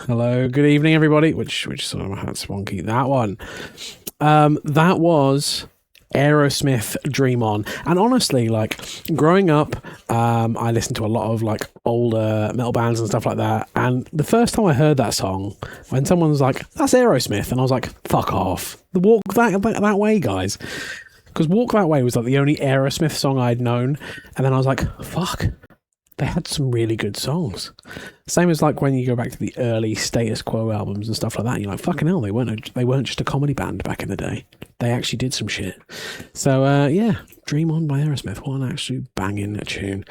Hello, good evening, everybody. Which sort of my hat's wonky. That one. That was Aerosmith Dream On. And honestly, like growing up, I listened to a lot of like older metal bands and stuff like that. And the first time I heard that song, when someone was like, "That's Aerosmith," and I was like, "Fuck off! The Walk that way, guys." Because Walk That Way was like the only Aerosmith song I'd known, and then I was like, "Fuck." They had some really good songs. Same as like when you go back to the early Status Quo albums and stuff like that. You're like, fucking hell, they weren't just a comedy band back in the day. They actually did some shit. So yeah, Dream On by Aerosmith. What an absolute banging tune.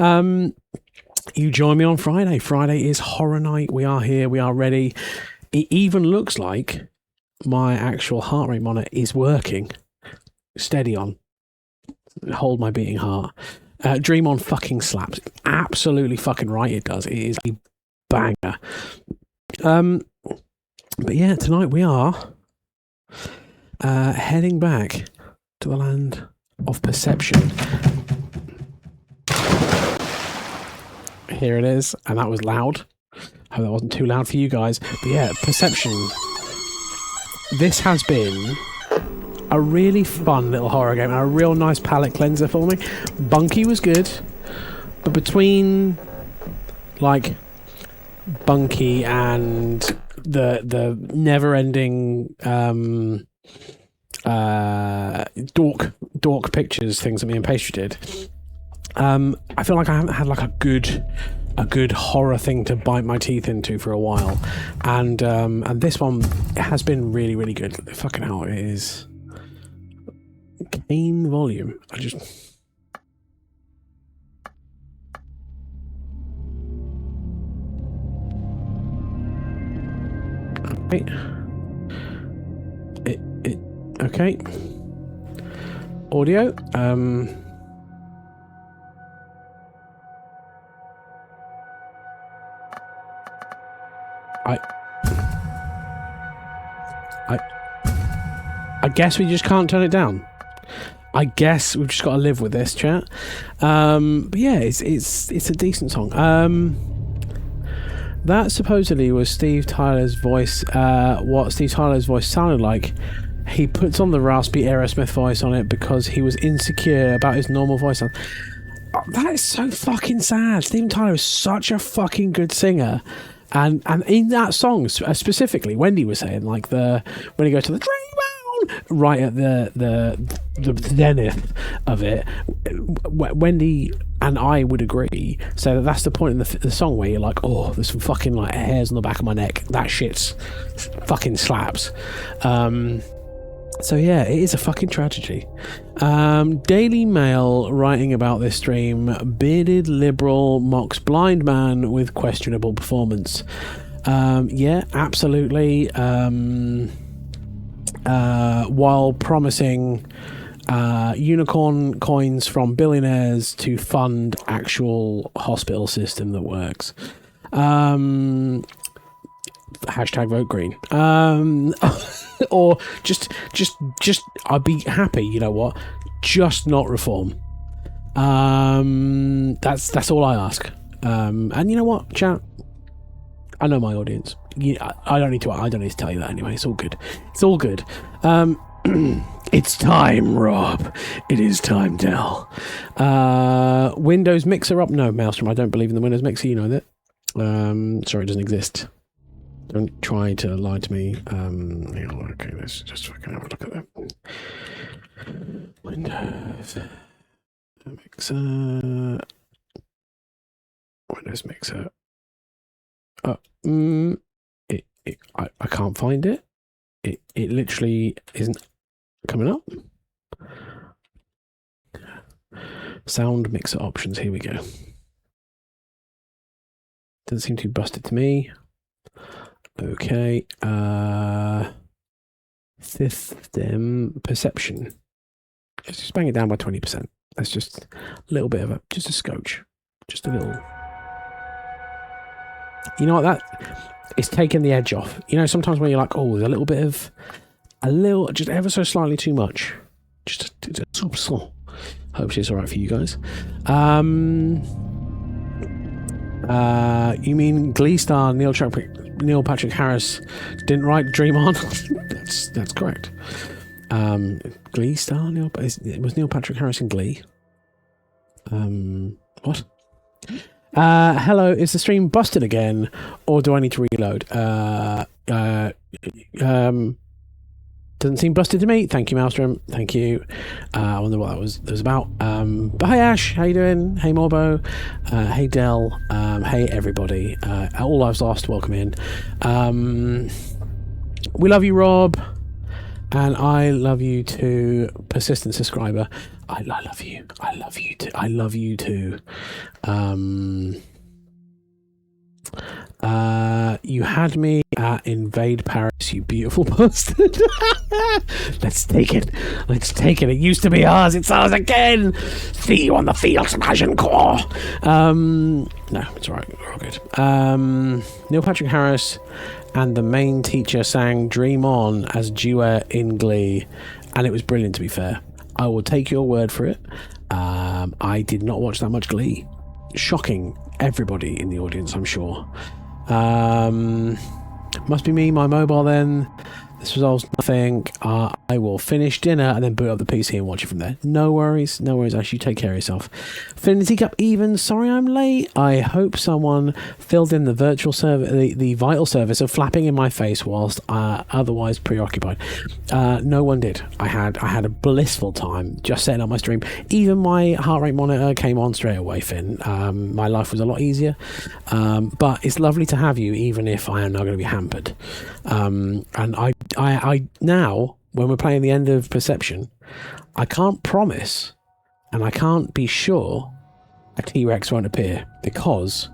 You join me on Friday. Friday is horror night. We are here. We are ready. It even looks like my actual heart rate monitor is working. Steady on. Hold my beating heart. Dream On fucking slaps. Absolutely fucking right it does. It is a banger. But yeah, tonight we are heading back to the land of perception. Here it is, and that was loud. I hope that wasn't too loud for you guys. But yeah, perception. This has been a really fun little horror game and a real nice palate cleanser for me. Bunky was good, but between like Bunky and the never-ending dork pictures things that me and Pastry did, I feel like I haven't had like a good horror thing to bite my teeth into for a while, and this one has been really, really good. Fucking hell, it is. Gain volume. Okay. Okay. Audio. I guess we just can't turn it down. I guess we've just got to live with this, chat. But yeah, it's a decent song. That supposedly was Steve Tyler's voice. What Steve Tyler's voice sounded like. He puts on the raspy Aerosmith voice on it because he was insecure about his normal voice. That is so fucking sad. Steven Tyler is such a fucking good singer. And in that song specifically, Wendy was saying like when he goes to the dream right at the zenith of it, Wendy and I would agree. So that's the point in the song where you're like, oh, there's some fucking like hairs on the back of my neck. That shit's fucking slaps. So yeah, it is a fucking tragedy. Daily Mail writing about this stream: bearded liberal mocks blind man with questionable performance. Yeah, absolutely. While promising unicorn coins from billionaires to fund actual hospital system that works. Hashtag vote green. Or just I'd be happy, you know what? Just not reform. That's all I ask. And you know what, chat? I know my audience. I don't need to tell you that anyway. It's all good. It's all good. It's time, Rob. It is time, Del. Windows Mixer up? No, Maelstrom. I don't believe in the Windows Mixer. You know that. Sorry, it doesn't exist. Don't try to lie to me. Okay, let's just fucking have a look at that. Windows Mixer. Windows Mixer. I can't find it. It literally isn't coming up. Sound mixer options. Here we go. Doesn't seem too busted to me. Okay. System perception. Let's just bang it down by 20%. That's just a little bit of just a scotch. Just a little. You know what, it's taking the edge off. You know, sometimes when you're like, oh, there's just ever so slightly too much. Just hopefully it's all right for you guys. You mean Glee star Neil Patrick Harris didn't write Dream On? That's correct. Glee star was Neil Patrick Harris in Glee? What? Hello, is the stream busted again, or do I need to reload? Doesn't seem busted to me. Thank you, Maelstrom. Thank you. I wonder what that was about. But hey, Ash, how you doing? Hey, Morbo. Hey, Dell. Hey, everybody. All Lives Lost, welcome in. We love you, Rob. And I love you too, persistent subscriber. I love you. I love you too. I love you too. You had me at Invade Paris, you beautiful bastard. Let's take it. Let's take it. It used to be ours. It's ours again. See you on the field, Agincourt. No, it's all right. We're all good. Neil Patrick Harris and the main teacher sang Dream On as duet in Glee, and it was brilliant, to be fair. I will take your word for it. I did not watch that much Glee. Shocking everybody in the audience, I'm sure. Must be me, my mobile then. This resolves nothing. I will finish dinner and then boot up the PC and watch it from there. No worries, Ash, you take care of yourself. Infinity Cup even, sorry I'm late. I hope someone filled in the virtual service, the vital service of flapping in my face whilst otherwise preoccupied. No one did. I had a blissful time just setting up my stream. Even my heart rate monitor came on straight away, Finn. My life was a lot easier. But it's lovely to have you, even if I am now going to be hampered. And I now, when we're playing the end of Perception, I can't promise and I can't be sure a T-Rex won't appear, because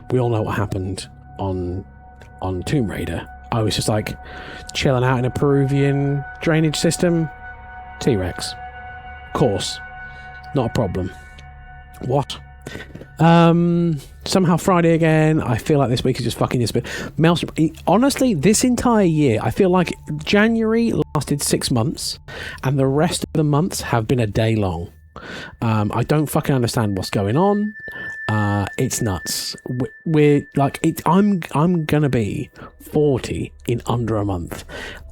we all know what happened on Tomb Raider. I was just like chilling out in a Peruvian drainage system. T-Rex. Of course. Not a problem. What? Somehow Friday again. I feel like this week is just fucking this bit. Maelstrom, honestly, this entire year, I feel like January lasted 6 months and the rest of the months have been a day long. I don't fucking understand what's going on. It's nuts. We're like, I'm gonna be 40 in under a month.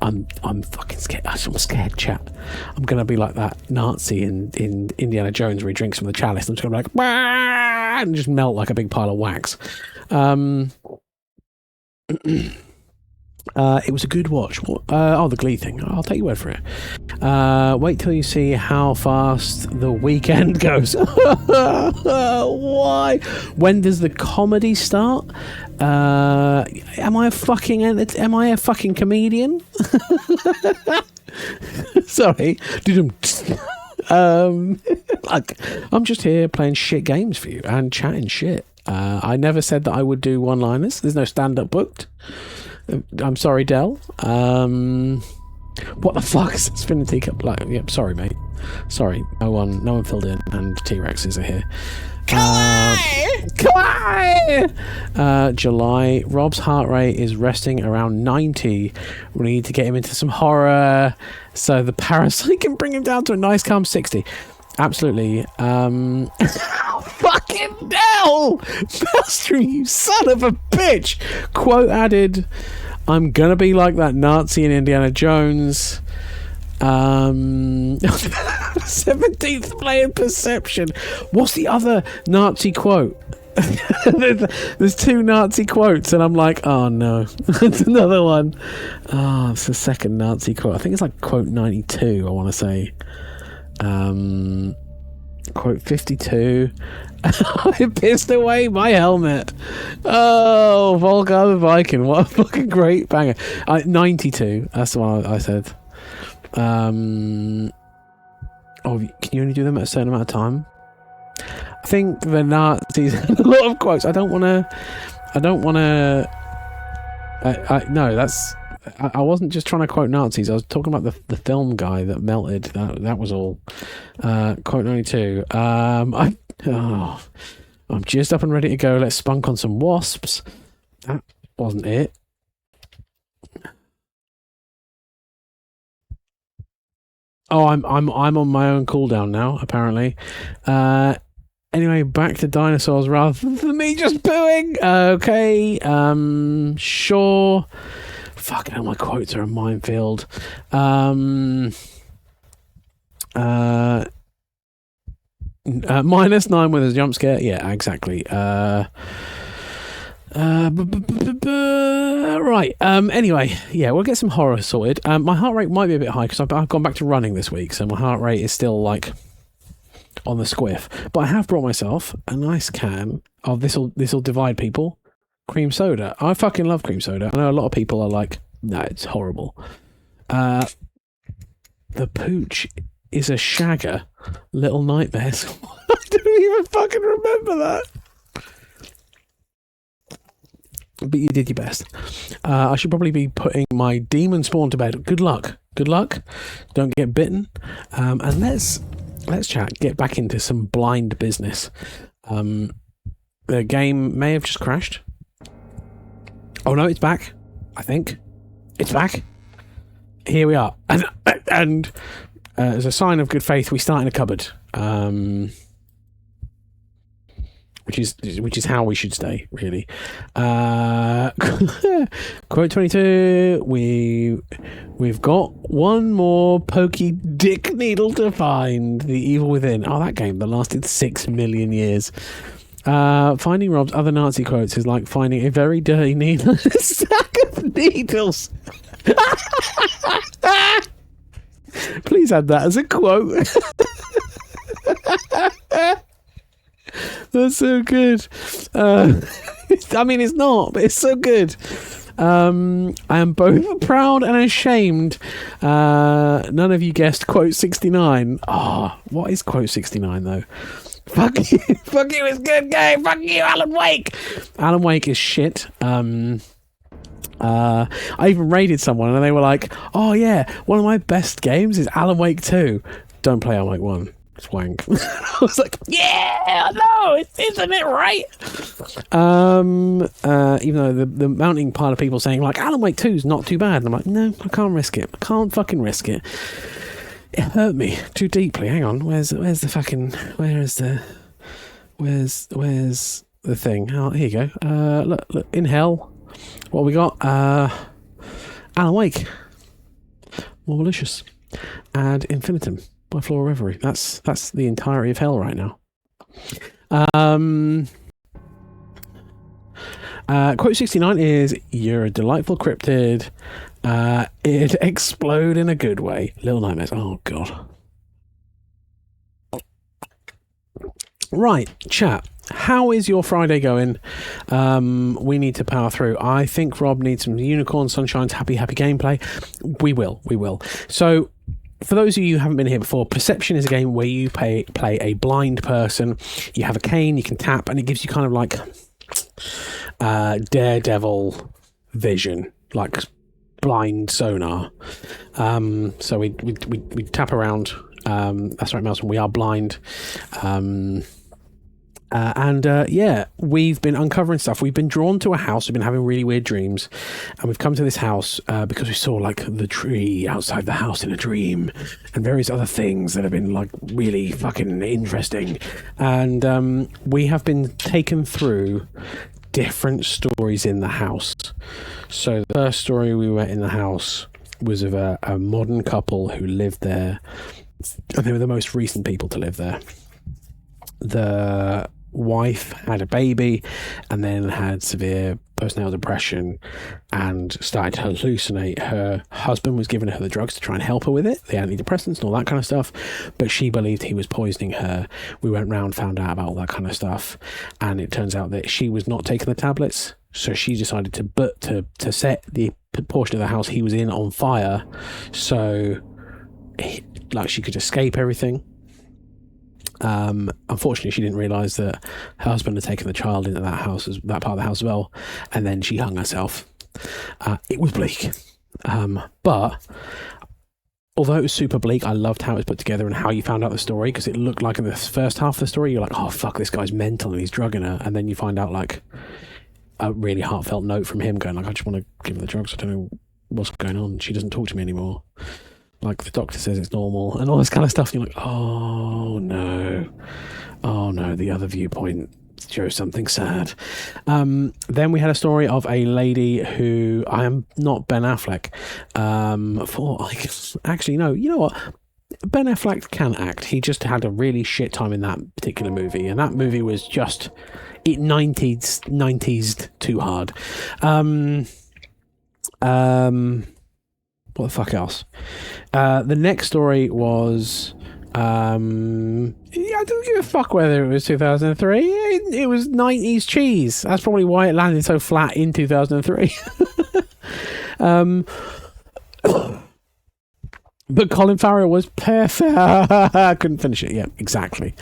I'm fucking scared. I'm scared, chat. I'm gonna be like that Nazi in Indiana Jones where he drinks from the chalice. I'm just gonna be like, bah! And just melt like a big pile of wax. It was a good watch. The Glee thing. I'll take your word for it. Wait till you see how fast the weekend goes. Why? When does the comedy start? Am I a fucking comedian? Sorry. Like, I'm just here playing shit games for you and chatting shit. I never said that I would do one-liners. There's no stand-up booked. I'm sorry, Dell. What the fuck is Infinity Cup like? Yep, sorry, mate. Sorry, no one filled in, and T-Rexes are here. Kawaii! July. Rob's heart rate is resting around 90. We need to get him into some horror so the parasite can bring him down to a nice calm 60. Absolutely. Fucking hell! Master, you son of a bitch! Quote added, I'm gonna be like that Nazi in Indiana Jones. 17th player Perception. What's the other Nazi quote? There's 2 Nazi quotes and I'm like, oh no. It's another one. Oh, it's the second Nazi quote. I think it's like quote 92, I want to say. Quote 52. I pissed away my helmet. Oh, Volgar the Viking. What a fucking great banger. 92. That's the one I said. Can you only do them at a certain amount of time? I think the Nazis. A lot of quotes. I don't want to. No, that's. I wasn't just trying to quote Nazis. I was talking about the film guy that melted. That was all. Quote 92. I'm just up and ready to go. Let's spunk on some wasps. That wasn't it. Oh, I'm on my own cooldown now. Apparently, Anyway, back to dinosaurs rather than me just pooing. Okay, sure. Fucking hell, my quotes are a minefield. -9 with a jump scare. Yeah, exactly. Right. Anyway, yeah, we'll get some horror sorted. My heart rate might be a bit high because I've gone back to running this week, so my heart rate is still like on the squiff. But I have brought myself a nice can of this'll divide people. Cream soda. I fucking love cream soda. I know a lot of people are like, no, it's horrible. The pooch is a shagger. Little Nightmares. I don't even fucking remember that. But you did your best. I should probably be putting my demon spawn to bed. Good luck. Good luck. Don't get bitten. And let's chat. Get back into some blind business. The game may have just crashed. Oh no, it's back. I think it's back. Here we are. And as a sign of good faith, we start in a cupboard. Which is how we should stay, really. Quote 22. We've got one more pokey dick needle to find. The Evil Within. Oh, that game that lasted 6 million years. Finding Rob's other Nazi quotes is like finding a very dirty needle in a sack of needles. Please add that as a quote. That's so good. I mean, it's not, but it's so good. I am both proud and ashamed. None of you guessed quote 69. Oh, what is quote 69 though? Fuck you. Fuck you, it's good game. Fuck you, Alan Wake. Alan Wake is shit. I even raided someone and they were like, oh yeah, one of my best games is Alan Wake 2. Don't play Alan Wake 1. It's wank. I was like, yeah, no, isn't it right? Even though the mounting pile of people saying like Alan Wake 2 is not too bad, and I'm like, no, I can't risk it. I can't fucking risk it. It hurt me too deeply. Hang on, where's the fucking where's the thing? Oh, here you go. Look in hell. What we got? Alan Wake, More Malicious, and Infinitum by Flora Reverie. That's the entirety of hell right now. Quote 69 is, you're a delightful cryptid. It'd explode in a good way. Little Nightmares. Oh god. Right, chat. How is your Friday going? We need to power through. I think Rob needs some Unicorn Sunshine's happy gameplay. We will. So, for those of you who haven't been here before, Perception is a game where you play a blind person. You have a cane, you can tap, and it gives you kind of like Daredevil vision, like blind sonar. So we tap around. That's right, Melson. We are blind. Yeah, we've been uncovering stuff. We've been drawn to a house. We've been having really weird dreams, and we've come to this house because we saw like the tree outside the house in a dream, and various other things that have been like really fucking interesting. And we have been taken through different stories in the house. So the first story we were in the house was of a modern couple who lived there, and they were the most recent people to live there. The wife had a baby and then had severe postnatal depression and started to hallucinate. Her husband was giving her the drugs to try and help her with it, the antidepressants and all that kind of stuff, but she believed he was poisoning her. We went round, found out about all that kind of stuff, and it turns out that she was not taking the tablets, so she decided to set the portion of the house he was in on fire, so like she could escape everything. Unfortunately, she didn't realise that her husband had taken the child into that part of the house as well, and then she hung herself. It was bleak, but although it was super bleak, I loved how it was put together and how you found out the story, because it looked like in the first half of the story you're like, oh fuck, this guy's mental and he's drugging her, and then you find out like a really heartfelt note from him going like, I just want to give her the drugs, I don't know what's going on, she doesn't talk to me anymore. like the doctor says it's normal and all this kind of stuff. And you're like, oh no, the other viewpoint shows something sad. Then we had a story of a lady who, I am not Ben Affleck, actually no, you know what? Ben Affleck can act. He just had a really shit time in that particular movie, and that movie was just it 90s too hard. What the fuck else? The next story was I don't give a fuck whether it was 2003. It was 90s cheese. That's probably why it landed so flat in 2003. But Colin Farrell was perfect. I couldn't finish it. Yeah, exactly.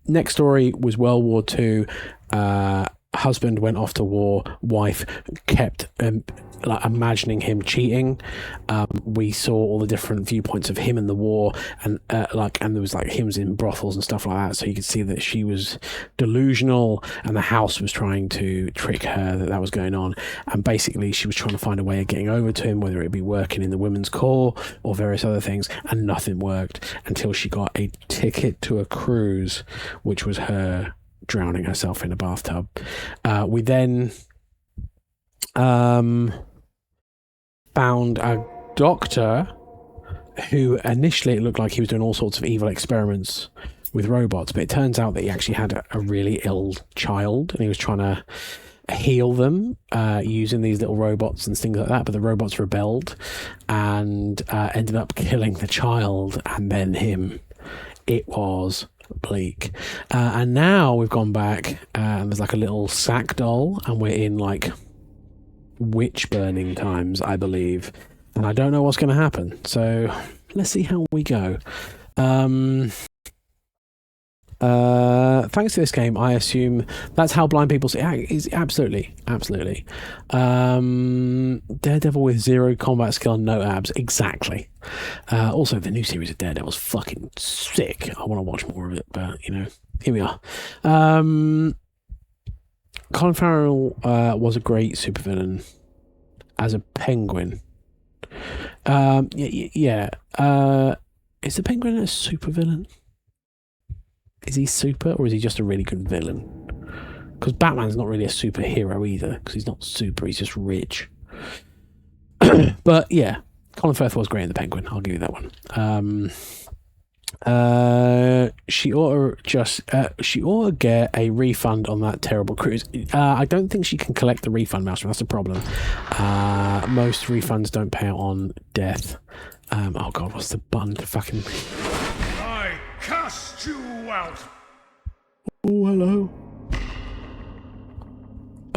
Next story was World War II. Husband went off to war. Wife kept imagining him cheating. We saw all the different viewpoints of him in the war, and there was him in brothels and stuff like that. So you could see that she was delusional, and the house was trying to trick her that was going on. And basically, she was trying to find a way of getting over to him, whether it be working in the women's corps or various other things, and nothing worked until she got a ticket to a cruise, which was her drowning herself in a bathtub. We then found a doctor who initially it looked like he was doing all sorts of evil experiments with robots, but it turns out that he actually had a really ill child, and he was trying to heal them using these little robots and things like that, but the robots rebelled and ended up killing the child and then him. It was bleak. And now we've gone back and there's a little sack doll, and we're in witch burning times, I believe, and I don't know what's going to happen, so let's see how we go. Thanks to this game, I assume that's how blind people see. Is absolutely. Daredevil with 0 combat skill and no abs, exactly. Also, the new series of Daredevil's fucking sick. I want to watch more of it, but here we are. Colin Farrell was a great supervillain as a Penguin. Yeah. Is the Penguin a supervillain? Is he super, or is he just a really good villain? Because Batman's not really a superhero either, because he's not super, he's just rich. But yeah, Colin Firth was great in the Penguin. I'll give you that one. She ought to get a refund on that terrible cruise. I don't think she can collect the refund, Mouse. That's the problem. Most refunds don't pay out on death. Oh god, what's the button to fucking? I cast you out. Oh, hello.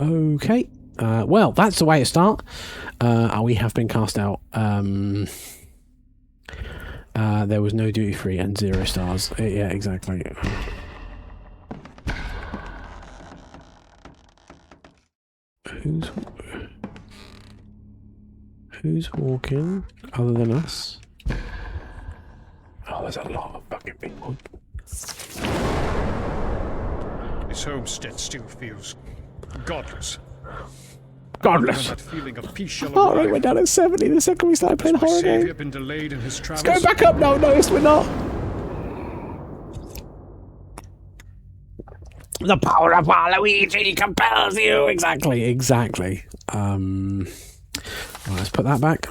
Okay. Well, that's the way to start. We have been cast out. There was no duty free and 0 stars. Yeah, exactly. Who's walking other than us? Oh, there's a lot of fucking people. This homestead still feels godless. Godless. That feeling of peace shall Oh, right, we're down at 70 the second we started playing horror game. Been delayed in his travels. Let's go back up. No, we're not. The power of Waluigi compels you. Exactly. Right, let's put that back.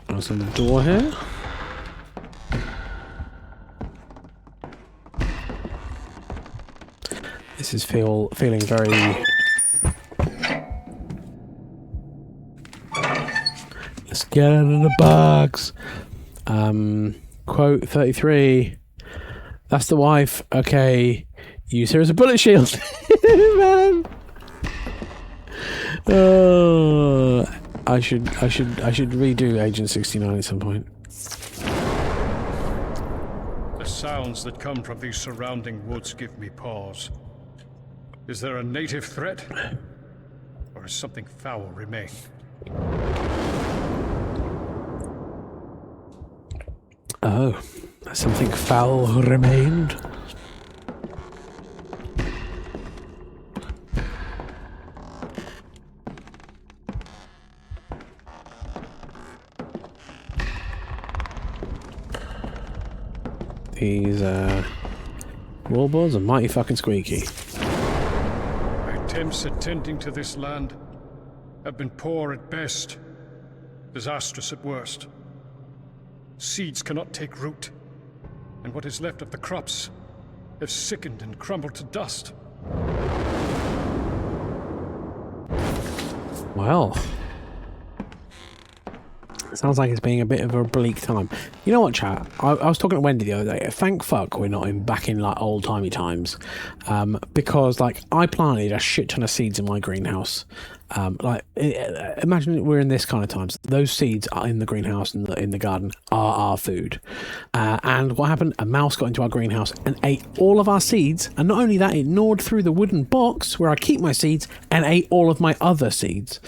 There's on the door here. This is feeling very. Let's get out of the box. Quote 33. That's the wife. Okay. Use her as a bullet shield. Man. Oh, I should redo Agent 69 at some point. The sounds that come from these surrounding woods give me pause. Is there a native threat? Or has something foul remained? Oh, something foul remained. These wallboards are mighty fucking squeaky. My attempts at tending to this land have been poor at best, disastrous at worst. Seeds cannot take root, and what is left of the crops have sickened and crumbled to dust. Well, sounds like it's being a bit of a bleak time. You know what, chat? I was talking to Wendy the other day. Thank fuck we're not back in like old timey times, because like I planted a shit ton of seeds in my greenhouse. Imagine we're in this kind of times. Those seeds are in the greenhouse and in the garden are our food. And what happened? A mouse got into our greenhouse and ate all of our seeds. And not only that, it gnawed through the wooden box where I keep my seeds and ate all of my other seeds.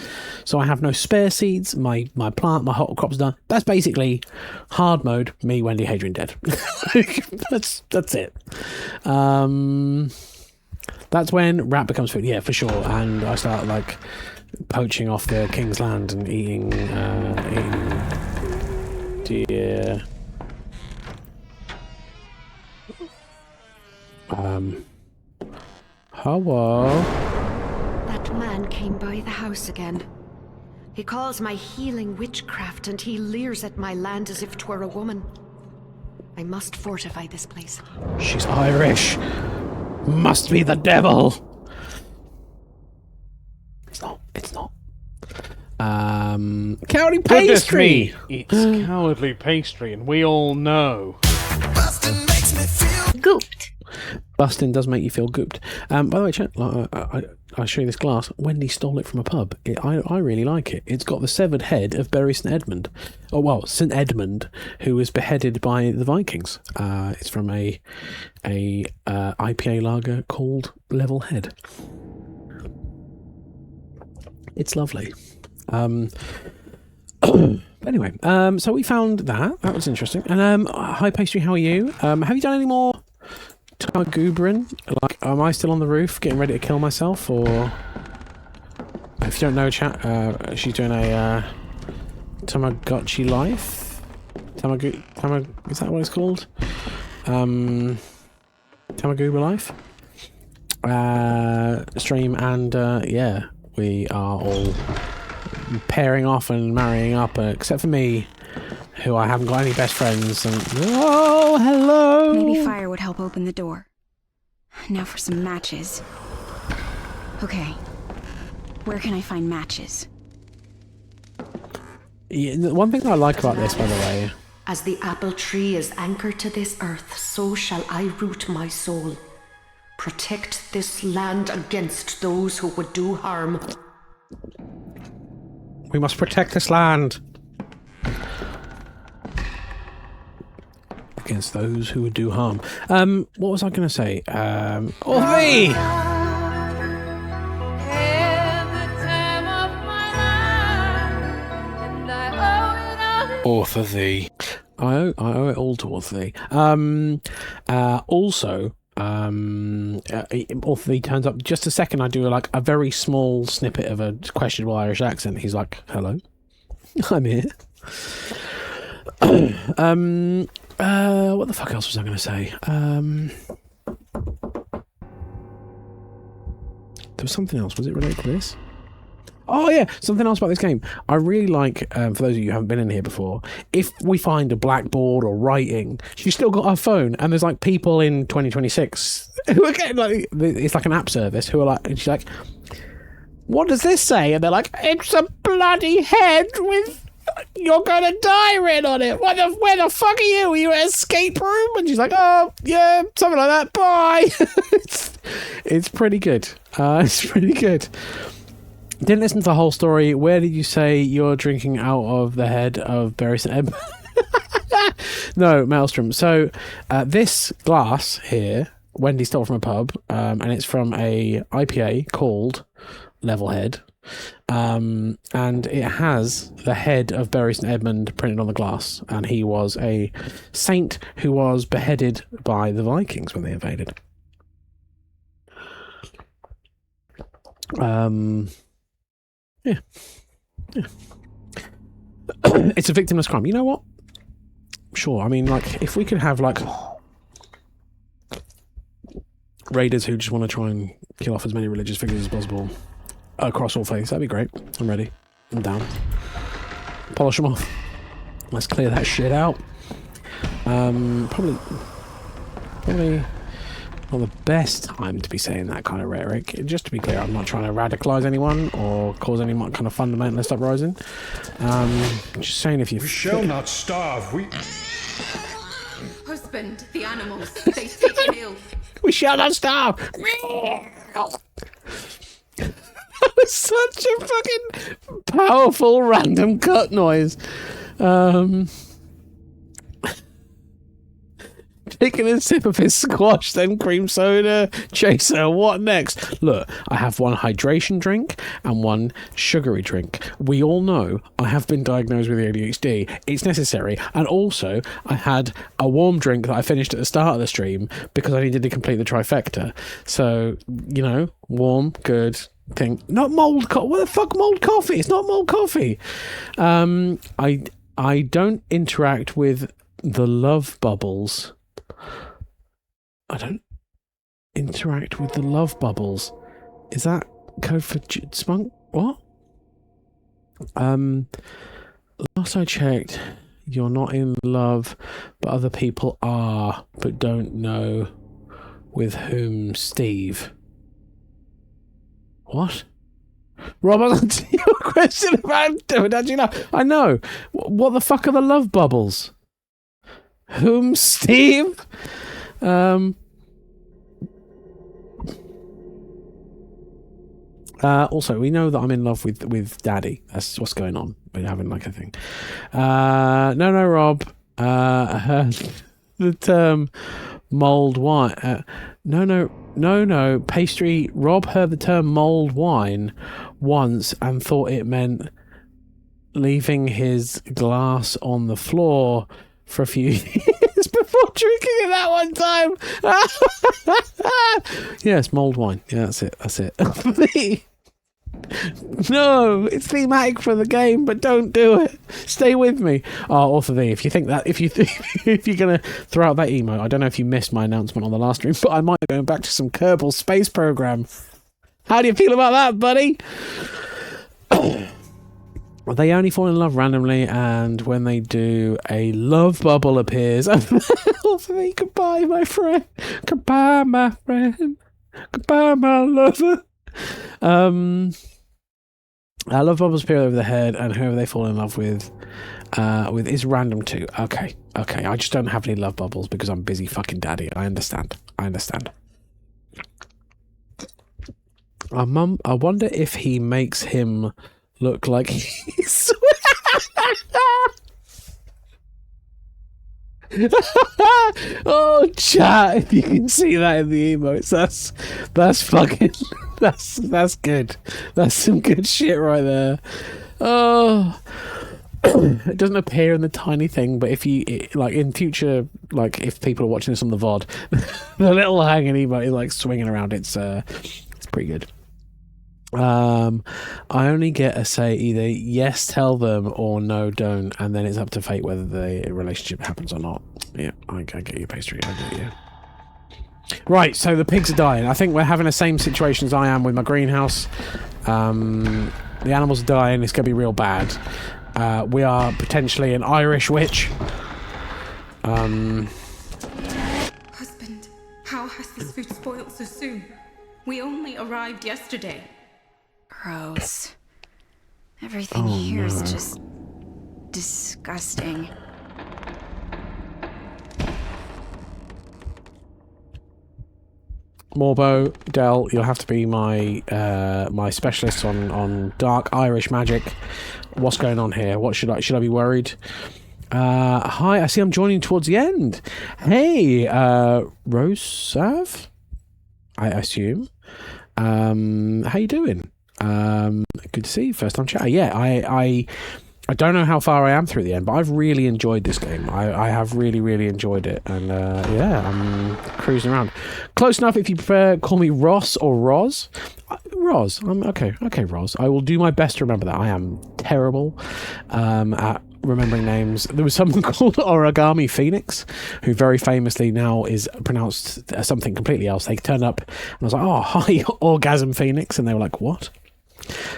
So I have no spare seeds. My hot crop's done. That's basically hard mode. Me, Wendy, Hadrian dead. that's it. That's when rat becomes food, yeah, for sure. And I start like poaching off the king's land and eating deer. Hello. That man came by the house again. He calls my healing witchcraft and he leers at my land as if 'twere a woman. I must fortify this place. She's Irish. Must be the devil. It's not. Cowardly pastry. It's cowardly pastry, and we all know. Bustin' makes me feel Gooped. Busting does make you feel gooped. By the way, chat, I'll show you this glass. Wendy stole it from a pub. I really like it. It's got the severed head of Bury St Edmund. Oh, well, St Edmund, who was beheaded by the Vikings. It's from a IPA lager called Level Head. It's lovely. Anyway, so we found that. That was interesting. And hi, Pastry, how are you? Have you done any more Targoobrin? Like, am I still on the roof getting ready to kill myself? Or if you don't know, chat, she's doing a Tamagotchi life. Is that what it's called? Tamagooba life stream, and yeah, we are all pairing off and marrying up, except for me, who I haven't got any best friends. And oh, hello. Maybe fire would help open the door. Now for some matches. Okay, where can I find matches? Yeah, the one thing I like about this, by the way, As the apple tree is anchored to this earth, so shall I root my soul. Protect this land against those who would do harm. we must protect this land against those who would do harm. What was I going to say? Orphy! Orphy. I owe it all to Orphy. Also, Orphy turns up just a second. I do like a very small snippet of a questionable Irish accent. He's like, "Hello, I'm here." What the fuck else was I going to say? There was something else. Was it related to this? Oh yeah, something else about this game. I really like, for those of you who haven't been in here before, if we find a blackboard or writing, she's still got her phone, and there's like people in 2026 who are getting like, it's like an app service, who are like, and she's like, "What does this say?" And they're like, "It's a bloody head with "You're gonna die" written on it. Where the fuck are you? Are you at an escape room? And she's like, "Oh yeah, something like that. Bye." It's pretty good. It's pretty good. Didn't listen to the whole story. Where did you say you're drinking out of the head of Bury St Edmund? No, Maelstrom. So this glass here, Wendy stole from a pub, and it's from a IPA called Level Head. And it has the head of Bury St Edmund printed on the glass, and he was a saint who was beheaded by the Vikings when they invaded. Yeah. It's a victimless crime. You know what? Sure. I mean, like, if we could have like raiders who just want to try and kill off as many religious figures as possible across all faiths. That'd be great. I'm ready. I'm down. Polish them off. Let's clear that shit out. Probably not the best time to be saying that kind of rhetoric. Just to be clear, I'm not trying to radicalise anyone or cause any kind of fundamentalist uprising. Just saying, if you... We shall not starve. We... Husband, the animals, they take ill. We shall not starve! That was such a fucking powerful random cut noise. Taking a sip of his squash, then cream soda chaser. What next? Look, I have one hydration drink and one sugary drink. We all know I have been diagnosed with ADHD. It's necessary. And also, I had a warm drink that I finished at the start of the stream because I needed to complete the trifecta. So, you know, warm, good thing. Not mold coffee. What the fuck, mold coffee? It's not mold coffee. I don't interact with the love bubbles. I don't interact with the love bubbles. Is that code for spunk? What? Last I checked, you're not in love, but other people are, but don't know with whom, Steve. What? Rob, I'll answer your question about don't you know? I know. What the fuck are the love bubbles? Whom, Steve? Also, we know that I'm in love with Daddy. That's what's going on. We're having like a thing. No, Rob. I heard the term mulled wine. No. Pastry. Rob heard the term mulled wine once and thought it meant leaving his glass on the floor for a few years before drinking it that one time. Yes, mulled wine. Yeah, that's it. No, it's thematic for the game, but don't do it. Stay with me. Oh, or for thee, if you think that, if you're gonna throw out that emo, I don't know if you missed my announcement on the last stream, but I might be going back to some Kerbal Space Program. How do you feel about that, buddy? They only fall in love randomly, and when they do, a love bubble appears. Goodbye, my friend. Goodbye, my friend. Goodbye, my lover. Love bubbles appear over the head, and whoever they fall in love with is random too. Okay. I just don't have any love bubbles because I'm busy fucking daddy. I understand. I wonder if he makes him look like he's... Oh, chat, if you can see that in the emotes, that's fucking... That's good. That's some good shit right there. Oh... It doesn't appear in the tiny thing, but if you like in future, like if people are watching this on the VOD, the little hanging emote is like swinging around. It's pretty good. I only get a say either yes, tell them, or no, don't, and then it's up to fate whether the relationship happens or not. Yeah, I get you, pastry. I get you. Right, so the pigs are dying. I think we're having the same situation as I am with my greenhouse. The animals are dying. It's going to be real bad. We are potentially an Irish witch. Husband, how has this food spoiled so soon? We only arrived yesterday. Gross. Everything here is just disgusting. Morbo, Del, you'll have to be my my specialist on dark Irish magic. What's going on here? What should I be worried? Hi, I see I'm joining towards the end. Hey, Rosav, I assume. How you doing? Good to see you. First time chat. Yeah, I don't know how far I am through the end, but I've really enjoyed this game. I have really enjoyed it, and yeah, I'm cruising around. Close enough. If you prefer, call me Ross or Roz. Roz. I'm okay. Okay, Roz. I will do my best to remember that. I am terrible at remembering names. There was someone called Origami Phoenix, who very famously now is pronounced something completely else. They turned up and I was like, "Oh, hi, Orgasm Phoenix," and they were like, "What?"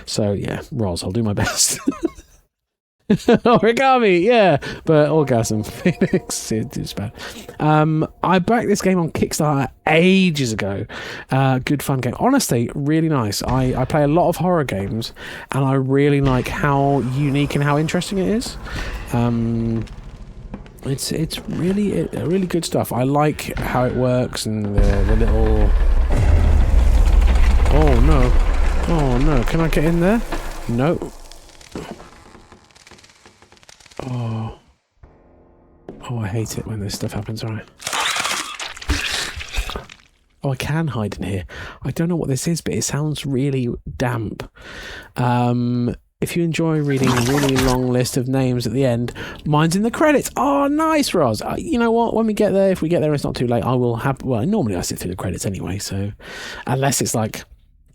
So yeah, Roz, I'll do my best. Origami, yeah, but Orgasm Phoenix, it's bad. I backed this game on Kickstarter ages ago. Good fun game, honestly, really nice. I play a lot of horror games, and I really like how unique and how interesting it is. It's really good stuff. I like how it works and the little. Oh no! Can I get in there? No. Oh, I hate it when this stuff happens, right? Oh, I can hide in here. I don't know what this is, but it sounds really damp. If you enjoy reading a really long list of names at the end, mine's in the credits. Oh, nice, Roz. You know what? When we get there, if we get there, it's not too late. I will have. Well, normally I sit through the credits anyway, so unless it's like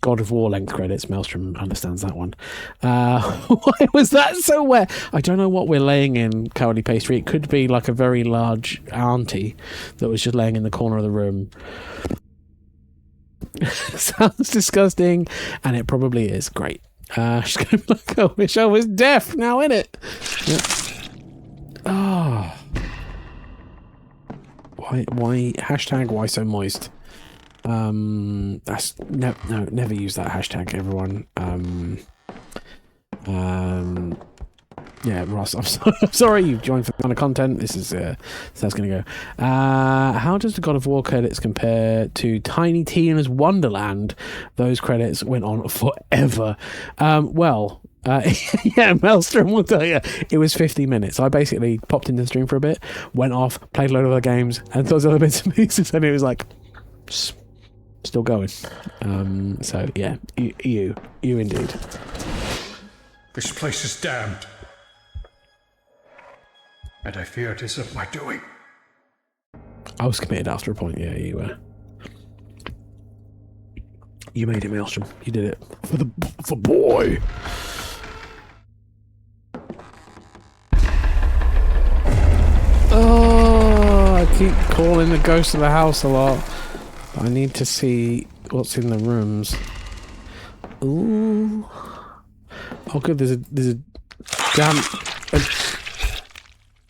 God of War length credits, Maelstrom understands that one. Why was that so wet? I don't know what we're laying in Cowardly Pastry. It could be like a very large auntie that was just laying in the corner of the room. Sounds disgusting, and it probably is. Great. She's going to be like, I wish I was deaf now, innit? Yep. Oh. Why? Hashtag why so moist? That's no, never use that hashtag, everyone. Yeah, Ross, I'm sorry you've joined for the kind of content. This is so that's gonna go. How does the God of War credits compare to Tiny Tina's Wonderland? Those credits went on forever. Yeah, Maelstrom will tell you it was 50 minutes. I basically popped into the stream for a bit, went off, played a load of other games, and those other bits and pieces, and it was like still going. So yeah, you indeed. This place is damned. And I fear it is of my doing. I was committed after a point, yeah, you were. You made it, Maelstrom. You did it. For boy. Oh, I keep calling the ghost of the house a lot. I need to see what's in the rooms. Ooh. Oh, good. There's a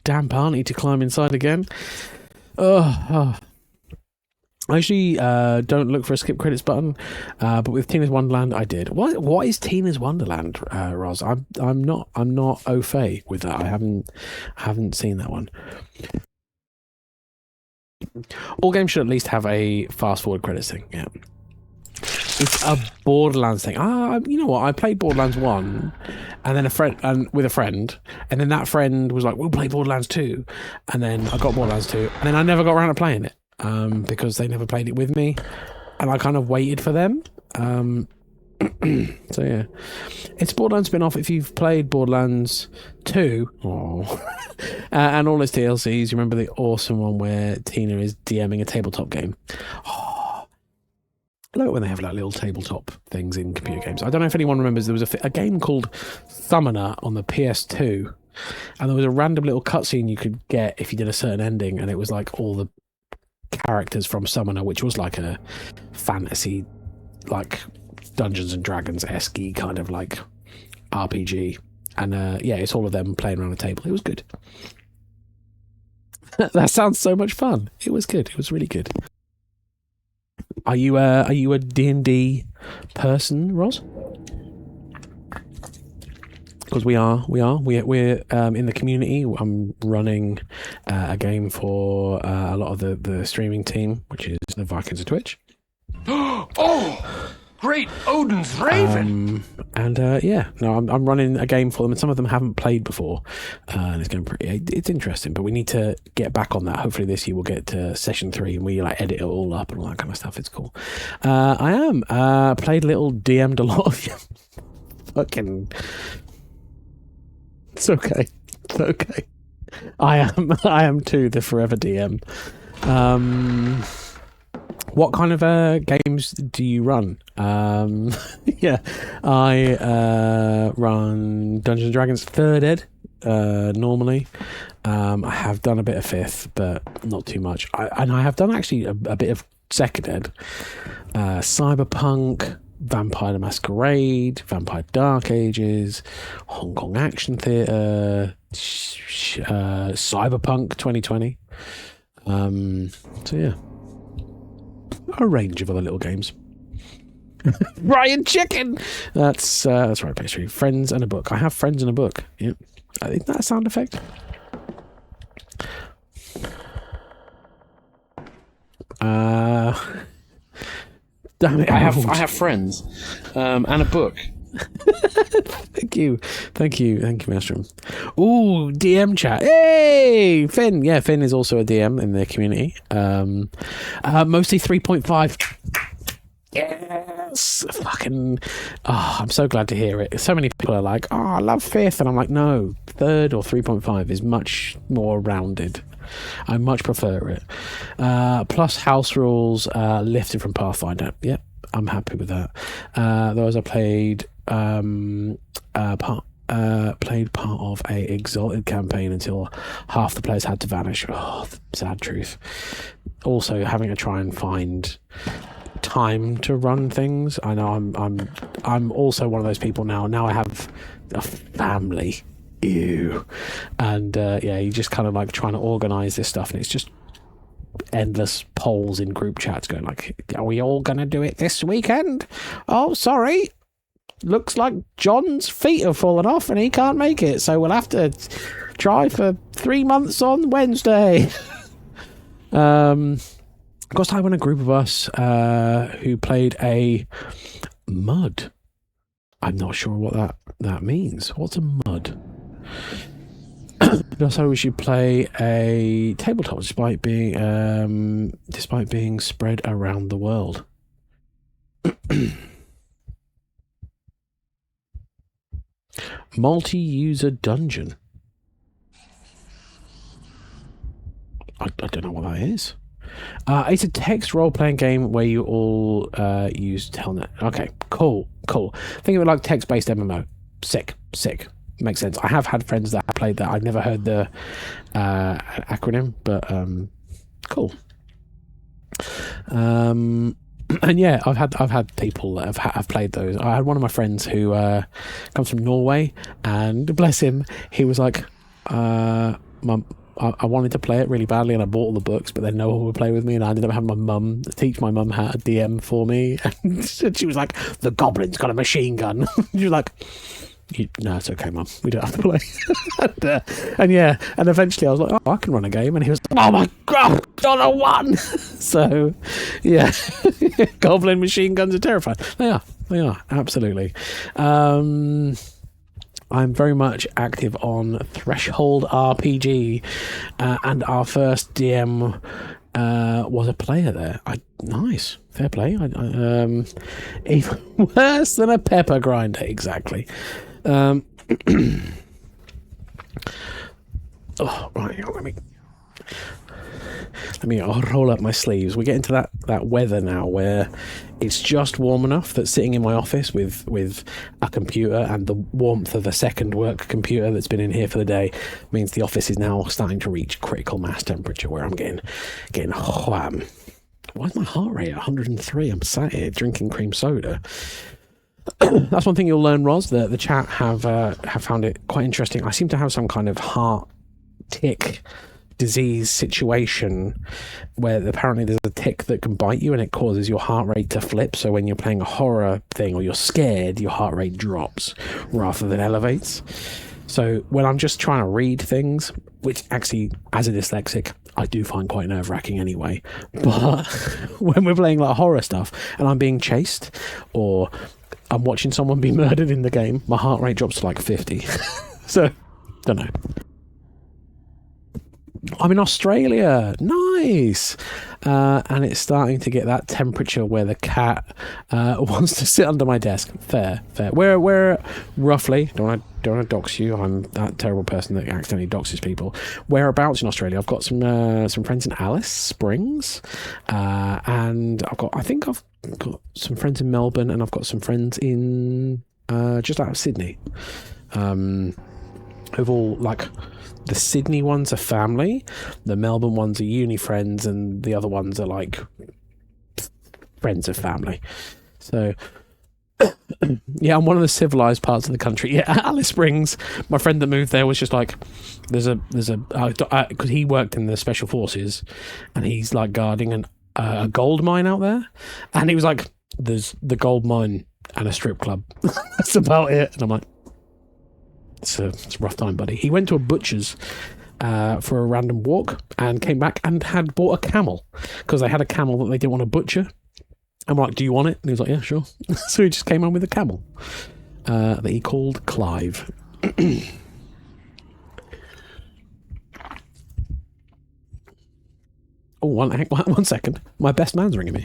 damp auntie to climb inside again. I actually don't look for a skip credits button, but with Tina's Wonderland, I did. What is Tina's Wonderland, Roz? I'm not au fait with that. I haven't seen that one. All games should at least have a fast forward credits thing. Yeah, it's a Borderlands thing. You know what? I played Borderlands 1, and then with a friend, and then that friend was like, "We'll play Borderlands 2," and then I got Borderlands 2, and then I never got around to playing it because they never played it with me, and I kind of waited for them. So yeah, it's Borderlands spin-off. If you've played Borderlands 2 and all its DLCs, you remember the awesome one where Tina is DMing a tabletop game. I love it when they have like little tabletop things in computer games. I don't know if anyone remembers, there was a game called Summoner on the PS2, and there was a random little cutscene you could get if you did a certain ending, and it was like all the characters from Summoner, which was like a fantasy, like Dungeons and Dragons-esque kind of like RPG, and yeah, it's all of them playing around a table. It was good. That sounds so much fun. It was good. It was really good. Are you a D&D person, Roz? Because we're in the community. I'm running a game for a lot of the streaming team, which is the Vikings of Twitch. Oh, great Odin's Raven! I'm running a game for them, and some of them haven't played before, and it's going it's interesting. But we need to get back on that. Hopefully this year we'll get to session 3, and we like edit it all up and all that kind of stuff. It's cool. I am played a little, DM'd a lot of you. Fucking, it's okay. It's okay. I am too the forever DM. What kind of games do you run? Yeah, I run Dungeons & Dragons 3rd Ed normally. I have done a bit of 5th, but not too much. I have done actually a bit of 2nd Ed. Cyberpunk, Vampire the Masquerade, Vampire Dark Ages, Hong Kong Action Theatre, Cyberpunk 2020. So yeah, a range of other little games. Brian Chicken. That's right, pastry. Friends and a book. I have friends and a book. Yeah, isn't that a sound effect? Damn it! I have friends, and a book. Thank you, Maelstrom. Ooh, DM chat. Hey, Finn. Yeah, Finn is also a DM in the community. Mostly 3.5. Yes, fucking. Oh, I'm so glad to hear it. So many people are like, "Oh, I love 5th," and I'm like, "No, 3rd or 3.5 is much more rounded. I much prefer it." Plus house rules lifted from Pathfinder. Yep, I'm happy with that. Those I played part of a Exalted campaign until half the players had to vanish. Oh, the sad truth. Also, having to try and find time to run things. I know I'm also one of those people now. Now I have a family. Ew. And yeah, you just kind of like trying to organize this stuff, and it's just endless polls in group chats going like, are we all gonna do it this weekend? Oh, sorry, looks like John's feet have fallen off and he can't make it, so we'll have to try for 3 months on Wednesday. Got started when a group of us who played a mud. I'm not sure what that means. What's a mud? So we should play a tabletop despite being spread around the world. Multi-user dungeon. I don't know what that is. It's a text role-playing game where you all use Telnet. Okay, cool. Think of it like text-based MMO. Sick. Makes sense. I have had friends that have played that. I've never heard the acronym, but cool. And yeah, I've had people that have played those. I had one of my friends who comes from Norway, and bless him, he was like, Mum, I wanted to play it really badly, and I bought all the books, but then no one would play with me, and I ended up having my mum teach my mum how to DM for me, and she was like, the goblin's got a machine gun. She was like, no, it's okay, Mum, we don't have to play. and yeah, and eventually I was like, oh, I can run a game, and he was like, oh my god, $1. So yeah, goblin machine guns are terrifying. They are absolutely. I'm very much active on Threshold RPG, and our first DM was a player there. Nice, fair play. Even worse than a pepper grinder, exactly. Oh, right, I'll roll up my sleeves. We get into that weather now where it's just warm enough that sitting in my office with a computer and the warmth of a second work computer that's been in here for the day means the office is now starting to reach critical mass temperature where I'm getting wham. Why is my heart rate at 103? I'm sat here drinking cream soda. That's one thing you'll learn, Roz. The chat have found it quite interesting. I seem to have some kind of heart tick disease situation where apparently there's a tick that can bite you and it causes your heart rate to flip. So when you're playing a horror thing or you're scared, your heart rate drops rather than elevates. So when I'm just trying to read things, which actually, as a dyslexic, I do find quite nerve-wracking anyway, but when we're playing like horror stuff and I'm being chased or I'm watching someone be murdered in the game, my heart rate drops to like 50. So, don't know. I'm in Australia. Nice. And it's starting to get that temperature where the cat wants to sit under my desk. Fair. We're roughly, don't want to dox you. I'm that terrible person that accidentally doxes people. Whereabouts in Australia? I've got some friends in Alice Springs, and I've got some friends in Melbourne, and I've got some friends in just out of Sydney. who've all, like, the Sydney ones are family, the Melbourne ones are uni friends, and the other ones are, like, friends of family. So, yeah, I'm one of the civilized parts of the country. Yeah, Alice Springs, my friend that moved there was just like, because he worked in the special forces, and he's, like, guarding a gold mine out there, and he was like, there's the gold mine and a strip club. That's about it. And I'm like, it's a rough time, buddy. He went to a butcher's for a random walk and came back and had bought a camel, because they had a camel that they didn't want to butcher. I'm like, do you want it? And he was like, yeah, sure. So he just came home with a camel that he called Clive. Oh, one second. My best man's ringing me.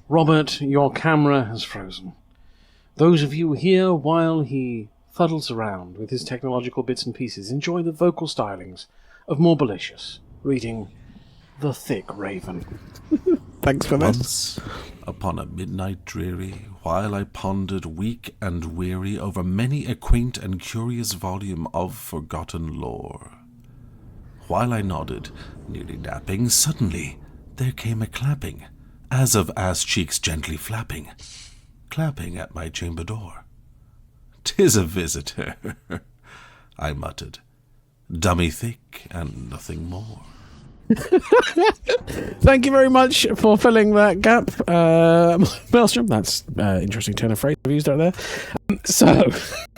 Robert, your camera has frozen. Those of you here, while he fuddles around with his technological bits and pieces, enjoy the vocal stylings of Morbilicious, reading The Thick Raven. Thanks for that. Once, upon a midnight dreary, while I pondered weak and weary over many a quaint and curious volume of forgotten lore, while I nodded, nearly napping, suddenly there came a clapping, as of ass cheeks gently flapping, clapping at my chamber door. "'Tis a visitor," I muttered, "dummy thick and nothing more." Thank you very much for filling that gap, Maelstrom. That's interesting turn of phrase I've used right there. So,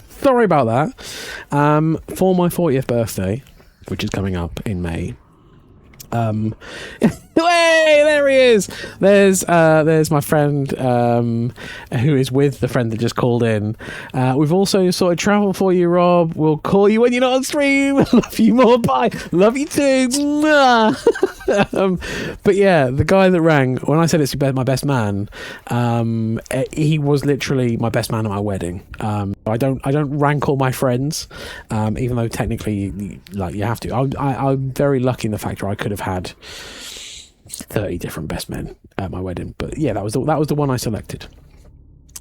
sorry about that. For my 40th birthday, which is coming up in May, hey, there he is. There's my friend who is with the friend that just called in. We've also sorted travel for you, Rob. We'll call you when you're not on stream. Love you more. Bye. Love you too. But yeah, the guy that rang when I said it's my best man, he was literally my best man at my wedding. I don't rank all my friends, even though technically you have to. I'm very lucky in the fact that I could have had 30 different best men at my wedding, but yeah, that was the one I selected.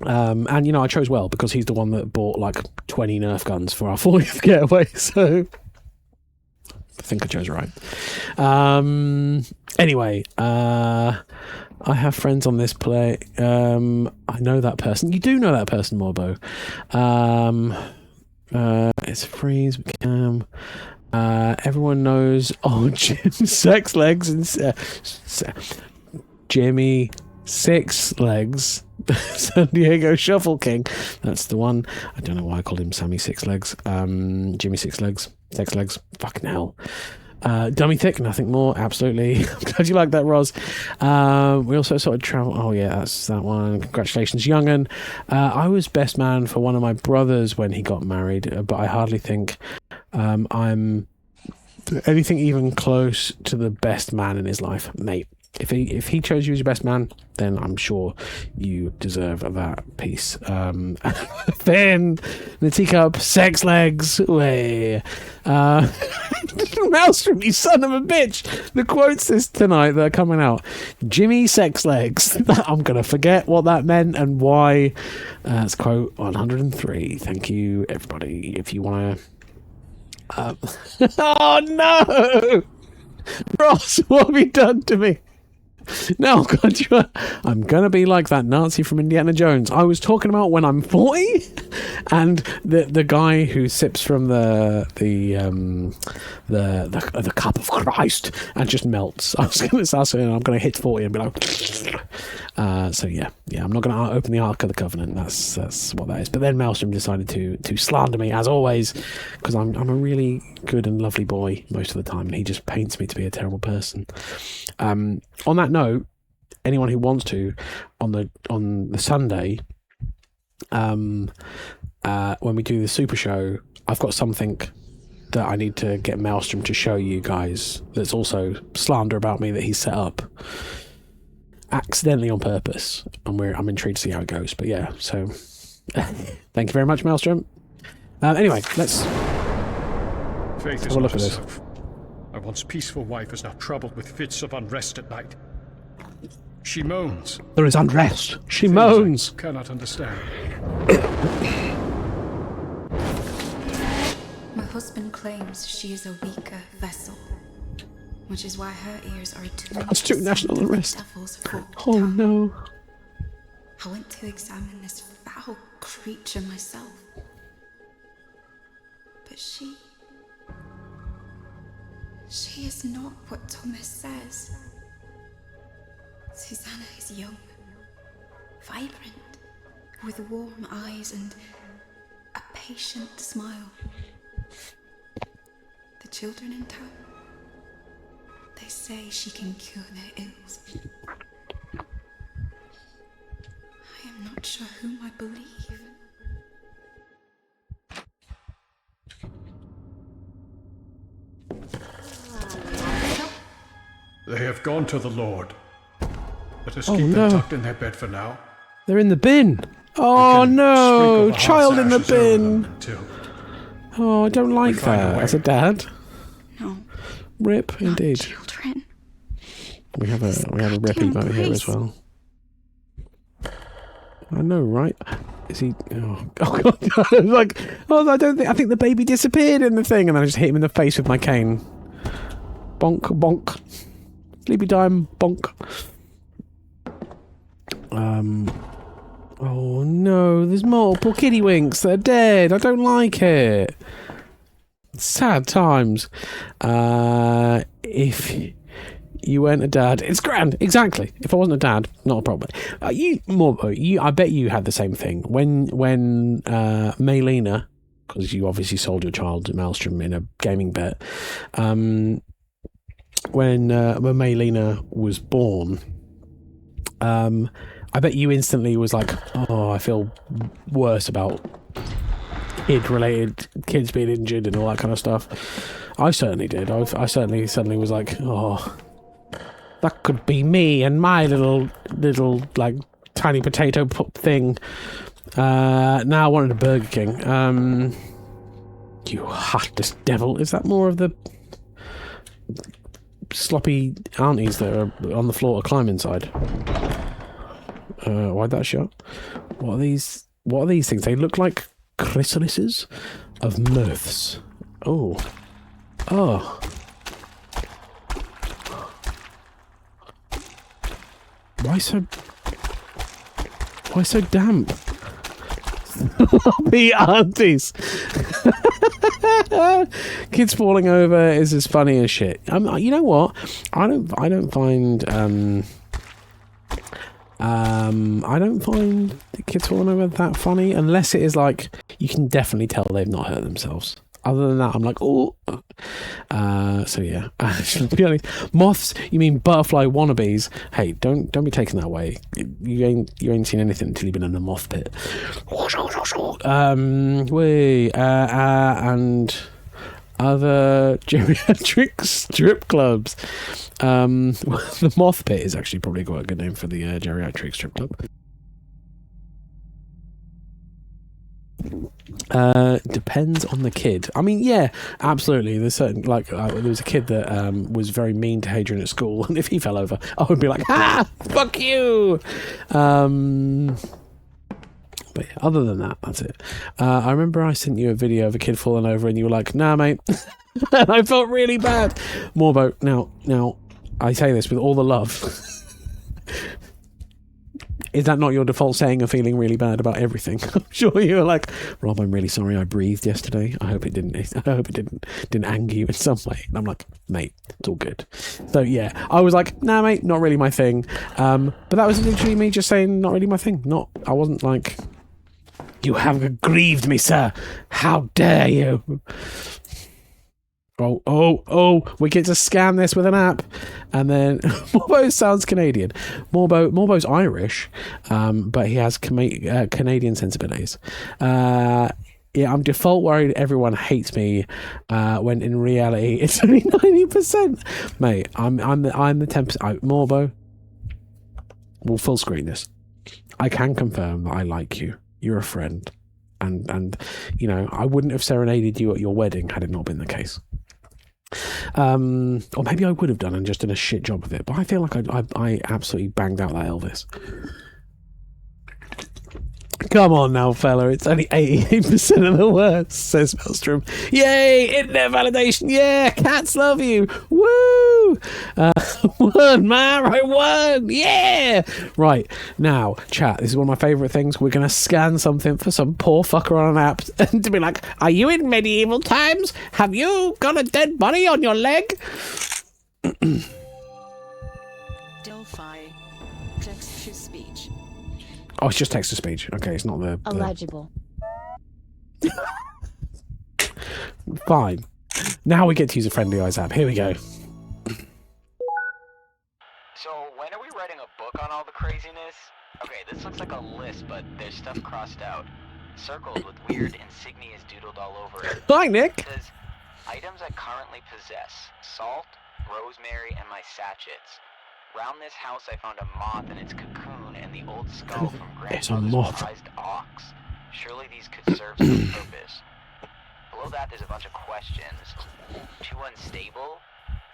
And I chose well because he's the one that bought like 20 Nerf guns for our 40th getaway, so I think I chose right. Anyway, I have friends on this play. I know that person. You do know that person, Morbo. It's Freeze, Cam. Everyone knows Jim Sex Legs and Jimmy Six Legs, San Diego Shuffle King. That's the one. I don't know why I called him Sammy Six Legs. Jimmy Six Legs, Sex Legs. Fucking hell. Dummy Thick, nothing more. Absolutely. I'm glad you like that, Roz. We also sort of travel. Oh yeah, that's that one. Congratulations, young'un. I was best man for one of my brothers when he got married, but I hardly think I'm anything even close to the best man in his life, mate. If he chose you as your best man, then I'm sure you deserve that piece. Then the teacup, sex legs, way. Maelstrom, you son of a bitch. The quotes this tonight that are coming out. Jimmy sex legs. I'm gonna forget what that meant and why. It's quote 103. Thank you, everybody. If you want to. Oh no, Ross, what have you done to me? No, God, I'm gonna be like that Nazi from Indiana Jones. I was talking about when I'm 40, and the guy who sips from the cup of Christ and just melts. I was gonna say I'm gonna hit 40 and be like. So yeah, I'm not gonna open the Ark of the Covenant. That's what that is. But then Maelstrom decided to slander me as always, because I'm a really good and lovely boy most of the time, and he just paints me to be a terrible person. On that note, anyone who wants to, on the Sunday, when we do the Super Show, I've got something that I need to get Maelstrom to show you guys. That's also slander about me that he set up, accidentally on purpose, and I'm intrigued to see how it goes. But yeah, so thank you very much, Maelstrom. Anyway, let's Faith have is a not look at this. herself. My once peaceful wife is now troubled with fits of unrest at night. She moans. There is unrest. She Things moans. I cannot understand. My husband claims she is a weaker vessel, which is why her ears are attuned That's too national arrest. devil's forked Oh tongue. no. I went to examine this foul creature myself. But she is not what Thomas says. Susanna is young, vibrant, with warm eyes and a patient smile. The children in town, they say she can cure their ills. I am not sure whom I believe. They have gone to the Lord. Let us Oh, keep no. them tucked in their bed for now. They're in the bin. Oh We can no, sprinkle the child in the heart's ashes over bin. them until Oh, I don't like find a that way. as a dad. No, Rip, not indeed. children. We have a rip goddamn emote here as place. well. I know, right? Is he? Oh God! Like, oh, I think the baby disappeared in the thing, and then I just hit him in the face with my cane. Bonk, bonk. Sleepy time, bonk. Oh no! There's multiple kitty winks that are dead. I don't like it. Sad times. If you weren't a dad, it's grand. Exactly. If I wasn't a dad, not a problem. I bet you had the same thing when Maylena, because you obviously sold your child to Maelstrom in a gaming bet. When Maylena was born, I bet you instantly was like, oh, I feel worse about kid-related kids being injured and all that kind of stuff. I certainly did. I certainly suddenly was like, oh, that could be me and my little like tiny potato thing. Now I wanted a Burger King. You heartless devil. Is that more of the sloppy aunties that are on the floor to climb inside? Why'd that shut? What are these things? They look like chrysalises of mirths. Oh. Why so damp? The aunties. Kids falling over is as funny as shit. You know what? I don't find the kids falling over that funny, unless it is like you can definitely tell they've not hurt themselves. Other than that, I'm like, oh. So yeah, to be honest, moths. You mean butterfly wannabes? Hey, don't be taken that way. You ain't seen anything until you've been in a moth pit. other geriatric strip clubs. The Moth Pit is actually probably quite a good name for the geriatric strip club. Depends on the kid. I mean, yeah, absolutely. There's certain, like, there was a kid that was very mean to Hadrian at school, and if he fell over, I would be like, "Ah, fuck you." But yeah, other than that, that's it. I remember I sent you a video of a kid falling over, and you were like, "Nah, mate," and I felt really bad. Morbo, now, I say this with all the love. Is that not your default saying of feeling really bad about everything? I'm sure you were like, "Rob, I'm really sorry I breathed yesterday. I hope it didn't anger you in some way." And I'm like, "Mate, it's all good." So yeah, I was like, "Nah, mate, not really my thing." But that was literally me just saying, "Not really my thing." I wasn't like, "You have aggrieved me, sir. How dare you?" Oh, we get to scan this with an app. And then Morbo sounds Canadian. Morbo's Irish, but he has Canadian sensibilities. Yeah, I'm default worried everyone hates me, when in reality it's only 90%. Mate, I'm the 10%. Morbo, we'll full screen this. I can confirm that I like you. You're a friend. And you know, I wouldn't have serenaded you at your wedding had it not been the case. Or maybe I would have done and just done a shit job of it, but I feel like I absolutely banged out that Elvis. Come on now, fella, it's only 88% of the words, says Maelstrom. Yay, internet validation, yeah, cats love you, woo! Won, man, I won, yeah! Right, now, chat, this is one of my favourite things. We're going to scan something for some poor fucker on an app and to be like, "Are you in medieval times? Have you got a dead body on your leg?" Delphi, text to speech. Oh, it's just text to speech. Okay, it's not the... Illegible. Fine. Now we get to use a Friendly Eyes app. Here we go. So, when are we writing a book on all the craziness? Okay, this looks like a list, but there's stuff crossed out. Circled with weird insignias doodled all over it. Hi, Nick! It says, items I currently possess. Salt, rosemary, and my sachets. Round this house I found a moth in its cocoon and the old skull from grandfather's prized ox. Surely these could serve some purpose. Below that there's a bunch of questions. Too unstable?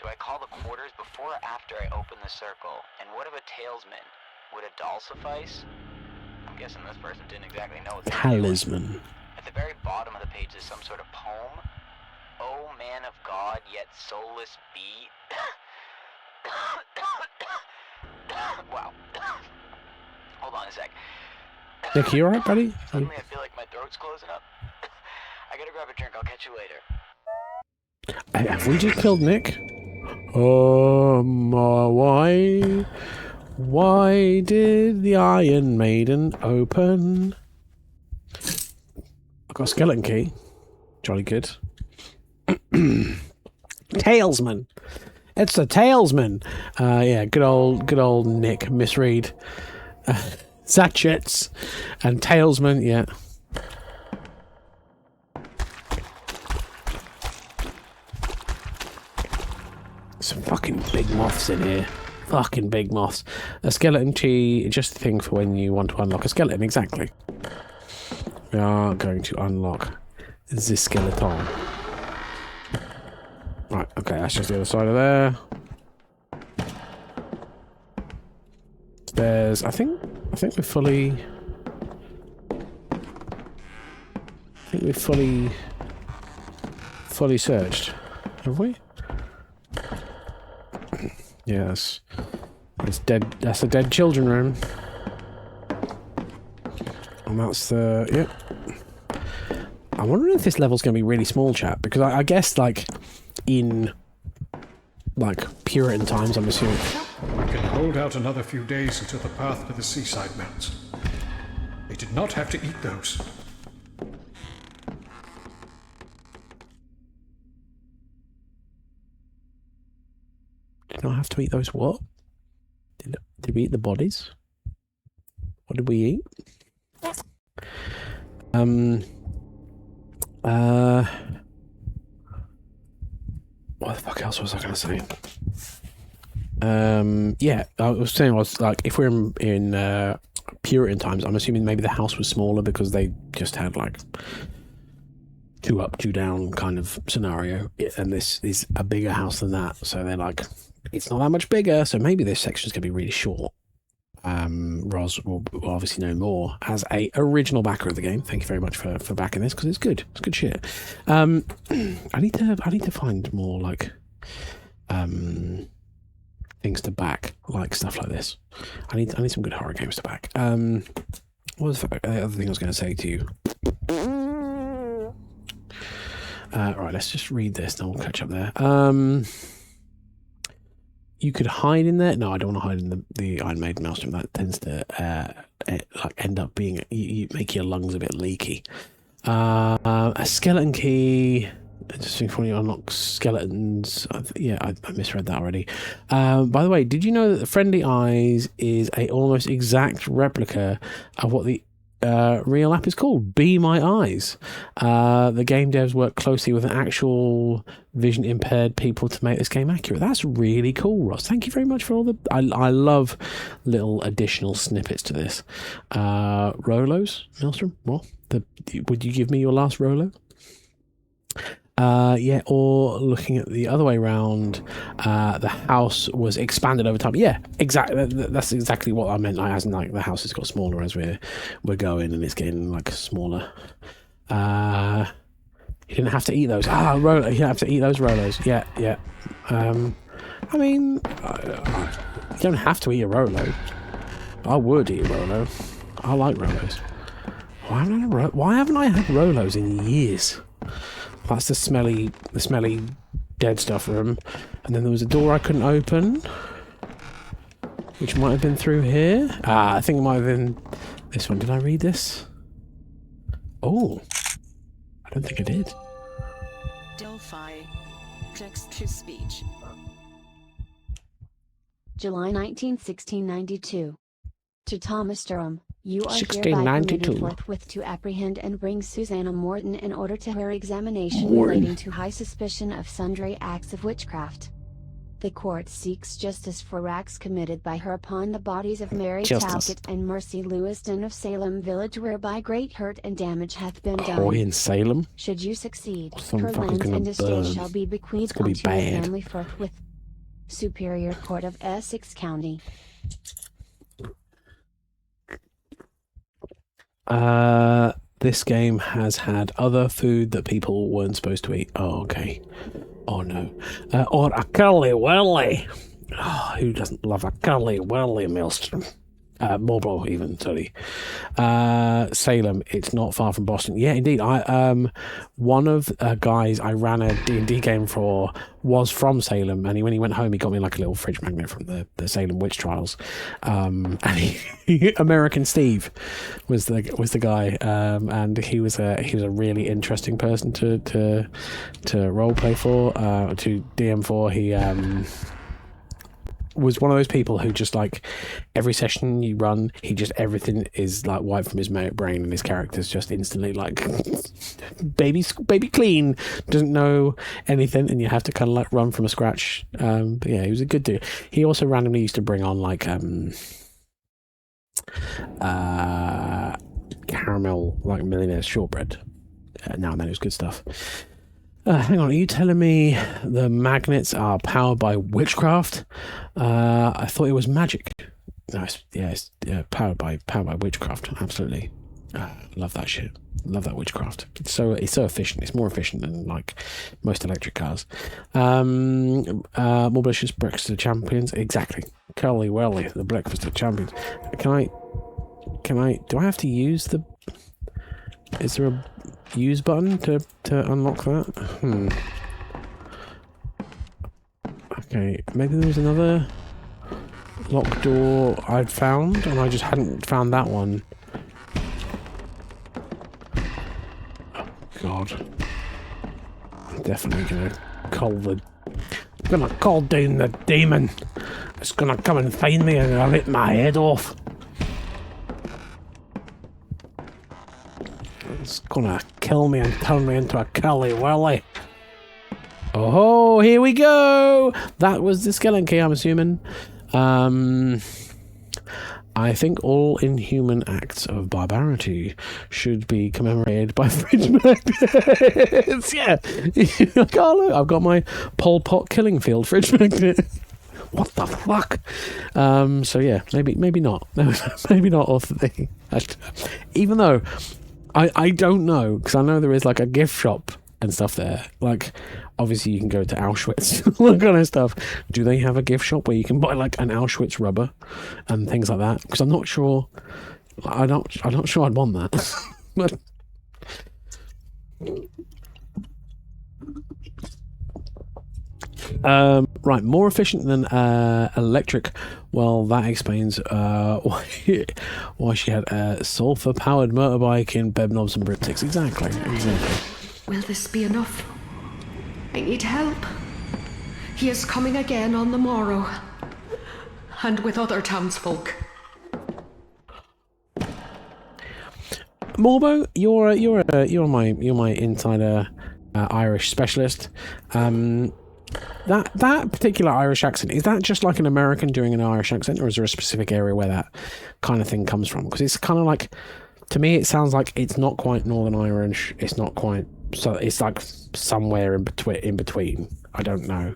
Do I call the quarters before or after I open the circle? And what of a talesman? Would a doll suffice? I'm guessing this person didn't exactly know what talisman. At the very bottom of the page is some sort of poem. Oh man of God, yet soulless be. Wow. Hold on a sec. Nick, you alright, buddy? Suddenly I feel like my throat's closing up. I gotta grab a drink. I'll catch you later. Have we just killed Nick? Why did the Iron Maiden open? I've got a skeleton key. Jolly good. Talesman. It's the Talesman. Yeah, good old Nick misread. Sachets and Talesman, yeah. Some fucking big moths in here. Fucking big moths. A skeleton key, just a thing for when you want to unlock a skeleton, exactly. We are going to unlock the skeleton. Right, okay, that's just the other side of there. There's, I think we're fully searched, have we? Yes. It's dead. That's a dead children room. And that's the... Yep. I'm wondering if this level's going to be really small, chat, because I guess, like, in, like, Puritan times, I'm assuming. We can hold out another few days until the path to the seaside melts. They did not have to eat those. Did not have to eat those what? Did we eat the bodies? What did we eat? What the fuck else was I going to say? Yeah, I was saying, like, if we're in Puritan times, I'm assuming maybe the house was smaller because they just had like 2 up, 2 down kind of scenario, and this is a bigger house than that. So they're like, it's not that much bigger, so maybe this section's going to be really short. Roz will obviously know more as a original backer of the game. Thank you very much for backing this, because it's good. It's good shit. I need to find more like things to back, like stuff like this. I need some good horror games to back. What was the other thing I was going to say to you? Right, let's just read this, then we'll catch up there. You could hide in there. No, I don't want to hide in the Iron Maiden maelstrom. That tends to like end up being you make your lungs a bit leaky. A skeleton key. Just before you unlock skeletons. I misread that already. By the way, did you know that the Friendly Eyes is a almost exact replica of what the real app is called? Be My Eyes. The game devs work closely with an actual vision impaired people to make this game accurate. That's really cool, Ross. Thank you very much for all the... I love little additional snippets to this. Rolos, Maelstrom? What? Would you give me your last Rolo? Yeah, or looking at the other way around, the house was expanded over time. Yeah, exactly. That's exactly what I meant. Like, as in, like, the house has got smaller as we're going, and it's getting like smaller. You didn't have to eat those. Rolo. You didn't have to eat those Rolos. Yeah. I mean, you don't have to eat a Rolo. I would eat a Rolo. I like Rolos. Why haven't I had Rolos in years? That's the smelly dead stuff room. And then there was a door I couldn't open, which might have been through here. I think it might have been this one. Did I read this? Oh, I don't think I did. Delphi. Text to speech. July 19, 1692. To Thomas Durham, you are hereby 1692. permitted forthwith to apprehend and bring Susanna Morton in order to her examination relating to high suspicion of sundry acts of witchcraft. The court seeks justice for acts committed by her upon the bodies of Mary Talcott and Mercy Lewiston of Salem Village, whereby great hurt and damage hath been done. Oh, in Salem? Should you succeed, Some her fucker's lands gonna and estates burn. shall be bequeathed It's gonna be unto your bad. family forthwith. Superior Court of Essex County. This game has had other food that people weren't supposed to eat. Oh, okay. Oh, no. Or a curly welly. Oh, who doesn't love a curly welly, Maelstrom? Marlborough, even, sorry. Salem, it's not far from Boston. Yeah, indeed. One of the guys I ran a D&D game for was from Salem, and when he went home, he got me like a little fridge magnet from the Salem witch trials. And American Steve was the guy, and he was a really interesting person to role play for, to DM for. He was one of those people who just, like, every session you run, everything is like wiped from his brain, and his character's just instantly like baby clean, doesn't know anything, and you have to kind of like run from scratch. But yeah, he was a good dude. He also randomly used to bring on like caramel, like millionaire's shortbread. Now and then. It was good stuff. Hang on, are you telling me the magnets are powered by witchcraft? I thought it was magic. No, it's powered by witchcraft. Absolutely, love that shit. Love that witchcraft. It's so efficient. It's more efficient than like most electric cars. More delicious breakfast of champions. Exactly. Curly welly, the breakfast of champions. Can I? Do I have to use the? Is there a use button to unlock that? Okay, maybe there was another locked door I'd found and I just hadn't found that one. Oh God. I'm definitely gonna call down the demon. It's gonna come and find me and I'll rip my head off. It's gonna kill me and turn me into a curly welly. Oh, here we go. That was the skeleton key, I'm assuming. I think all inhuman acts of barbarity should be commemorated by fridge magnets. Yeah. Like, oh, look, I've got my Pol Pot killing field fridge magnet. What the fuck? So yeah, maybe not. No, maybe not all three. Even though I don't know, because I know there is like a gift shop and stuff there. Like, obviously you can go to Auschwitz, that kind of stuff. Do they have a gift shop where you can buy like an Auschwitz rubber and things like that? Because I'm not sure. I'm not sure I'd want that. But right, more efficient than electric. Well, that explains why she had a sulfur-powered motorbike in bed knobs and broomsticks. Exactly. Will this be enough? I need help. He is coming again on the morrow, and with other townsfolk. Morbo, you're my insider Irish specialist. That particular Irish accent, is that just like an American doing an Irish accent, or is there a specific area where that kind of thing comes from? Because it's kind of like, to me, it sounds like it's not quite Northern Irish. It's not quite, so it's like somewhere in between. I don't know.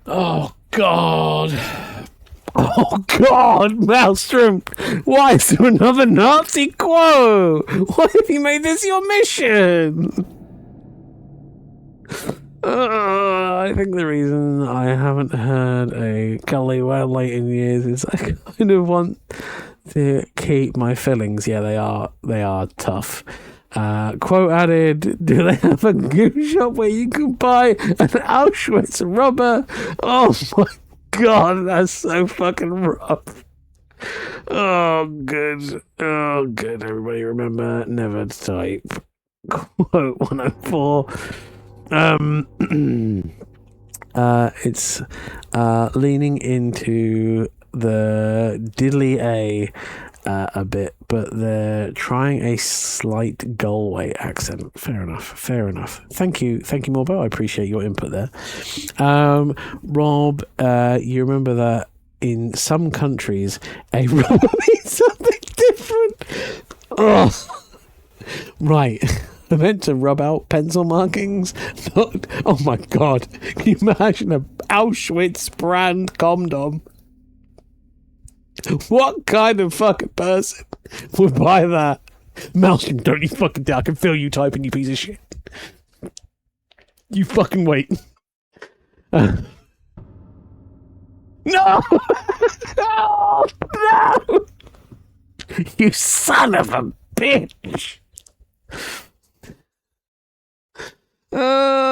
Oh God. Oh God, Maelstrom! Why is there another Nazi quote? Why have you made this your mission? I think the reason I haven't heard a Gully well late in years is I kind of want to keep my fillings. Yeah, they are tough. Quote added, do they have a gift shop where you can buy an Auschwitz rubber? Oh my God, that's so fucking rough. Oh, good. Everybody remember, never type. Quote 104. It's leaning into the diddly a bit, but they're trying a slight Galway accent. Fair enough. Thank you, Morbo. I appreciate your input there. Rob, you remember that in some countries a rubber means something different. Oh, right. I meant to rub out pencil markings. Not, oh my God. Can you imagine a Auschwitz brand condom? What kind of fucking person would buy that? Maelstrom, don't you fucking dare. I can feel you typing, you piece of shit. You fucking wait. No! Oh, no! You son of a bitch! I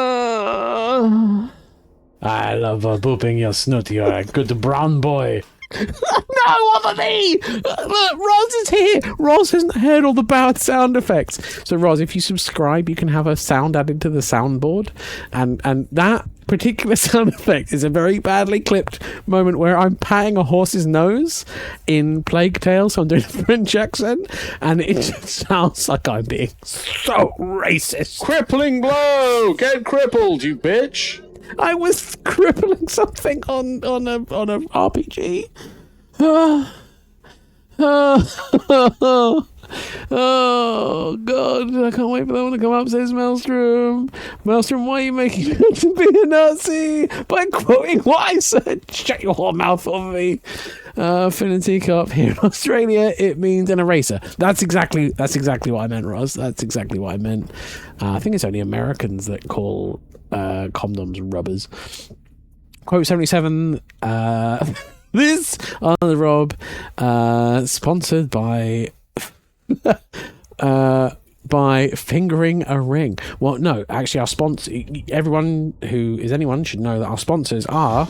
love booping your snoot. You're a good brown boy. No, other me! Look, Roz is here. Roz hasn't heard all the bad sound effects. So, Roz, if you subscribe, you can have a sound added to the soundboard. And that particular sound effect is a very badly clipped moment where I'm patting a horse's nose in Plague Tale, so I'm doing a French accent, and it just sounds like I'm being so racist. Crippling blow! Get crippled, you bitch! I was crippling something on a RPG. Oh God! I can't wait for that one to come up. Says Maelstrom. Maelstrom, why are you making me out to be a Nazi by quoting what I said? Shut your whole mouth on me. Affinity Cup here in Australia, it means an eraser. That's exactly what I meant, Ross. That's exactly what I meant. I think it's only Americans that call condoms rubbers. Quote 77. This on the Rob, sponsored by fingering a ring. Well, no, actually, our sponsor. Everyone who is anyone should know that our sponsors are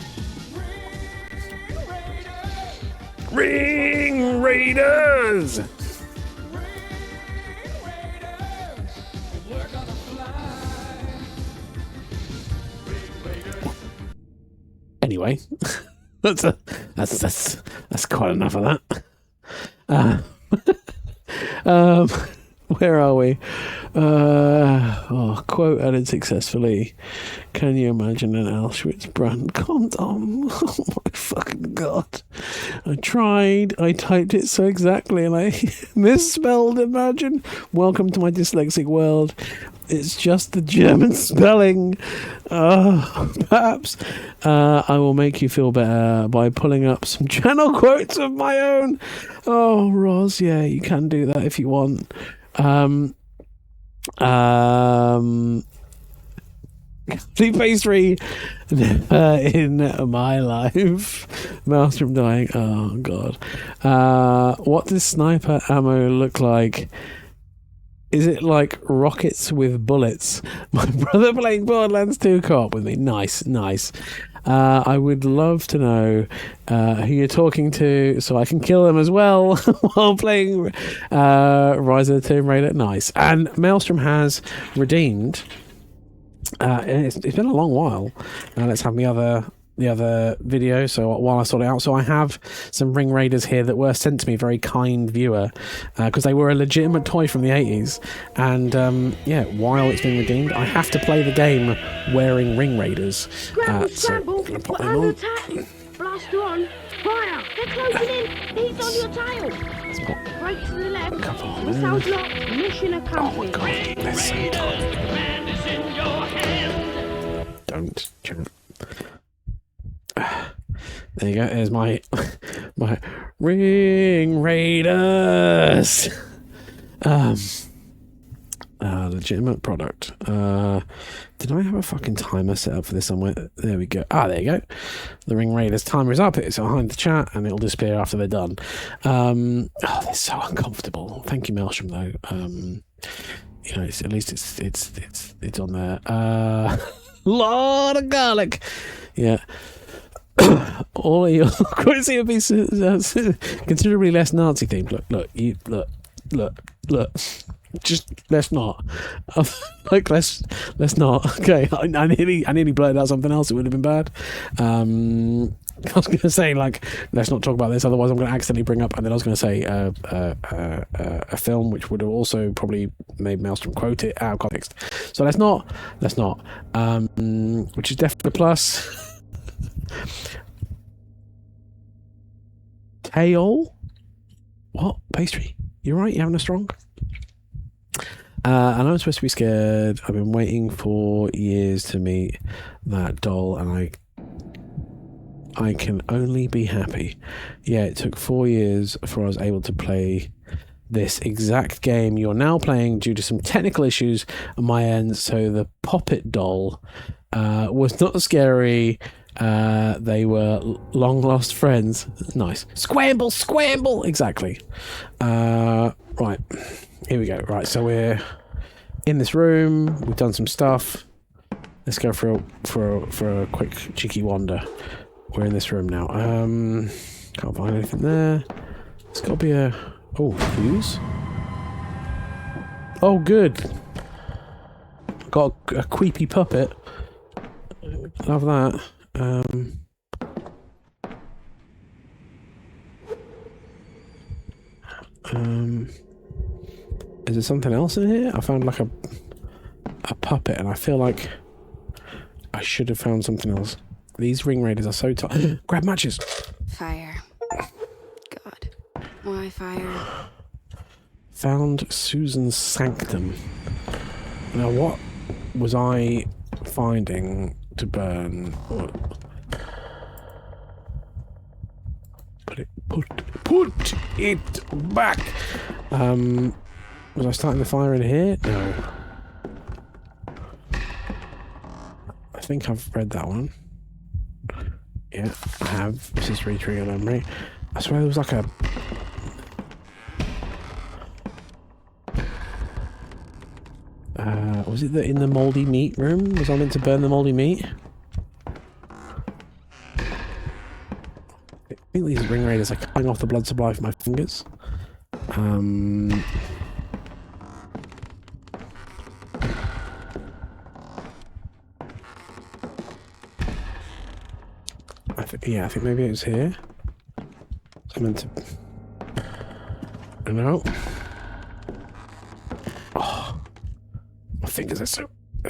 Ring Raiders. Anyway, that's quite enough of that. Where are we? Quote added successfully. Can you imagine an Auschwitz brand condom? Oh my fucking god. I tried. I typed it so exactly and I misspelled imagine. Welcome to my dyslexic world. It's just the German spelling. Perhaps I will make you feel better by pulling up some channel quotes of my own. Oh, Roz, yeah, you can do that if you want. Complete pastry in my life. Maelstrom dying. Oh, God. What does sniper ammo look like? Is it like rockets with bullets? My brother playing Borderlands 2 co-op with me. Nice. I would love to know who you're talking to so I can kill them as well while playing Rise of the Tomb Raider. Nice. And Maelstrom has redeemed. It's been a long while. Let's have the other video, so while I sort it out. So I have some Ring Raiders here that were sent to me, very kind viewer, because they were a legitimate toy from the 80s, and while it's been redeemed I have to play the game wearing Ring Raiders. Scramble, we're under attack. Blast on, fire, they're closing in, he's on your tail. Break to the left, missiles locked, mission accomplished. Oh my god, that's so don't chat. There you go. There's my Ring Raiders. Legitimate product. Did I have a fucking timer set up for this somewhere? There we go. There you go. The Ring Raiders timer is up. It's behind the chat, and it'll disappear after they're done. They're so uncomfortable. Thank you, Maelstrom. Though. At least it's on there. Lot of garlic. Yeah. All of your quotes here be considerably less Nazi themed. Look. Just let's not. Let's not. Okay, I nearly blurted out something else. It would have been bad. I was going to say, let's not talk about this, otherwise I'm going to accidentally bring up, and then I was going to say a film which would have also probably made Maelstrom quote it out of context. So let's not. Which is definitely a plus. Tail? What? Pastry? You right? You having a strong? I know I'm supposed to be scared. I've been waiting for years to meet that doll, and I can only be happy. Yeah, it took 4 years before I was able to play this exact game you're now playing due to some technical issues on my end. So the Poppet doll was not scary. They were long lost friends. Nice. Scramble. Exactly. Right. Here we go. Right. So we're in this room. We've done some stuff. Let's go for a quick cheeky wander. We're in this room now. Can't find anything there. It's got to be a fuse. Oh, good. Got a creepy puppet. Love that. Is there something else in here? I found like a puppet, and I feel like I should have found something else. These Ring Raiders are so tight. Grab matches. Fire. God. Why fire? Found Susan's sanctum. Now, what was I finding to burn? Put it back. Was I starting the fire in here? No. I think I've read that one. Yeah, I have. This is re-trigger memory. I swear there was like a... was it in the mouldy meat room? Was I meant to burn the mouldy meat? I think these Ring Raiders are cutting off the blood supply from my fingers. I think maybe it was here. So I meant to... No. fingers are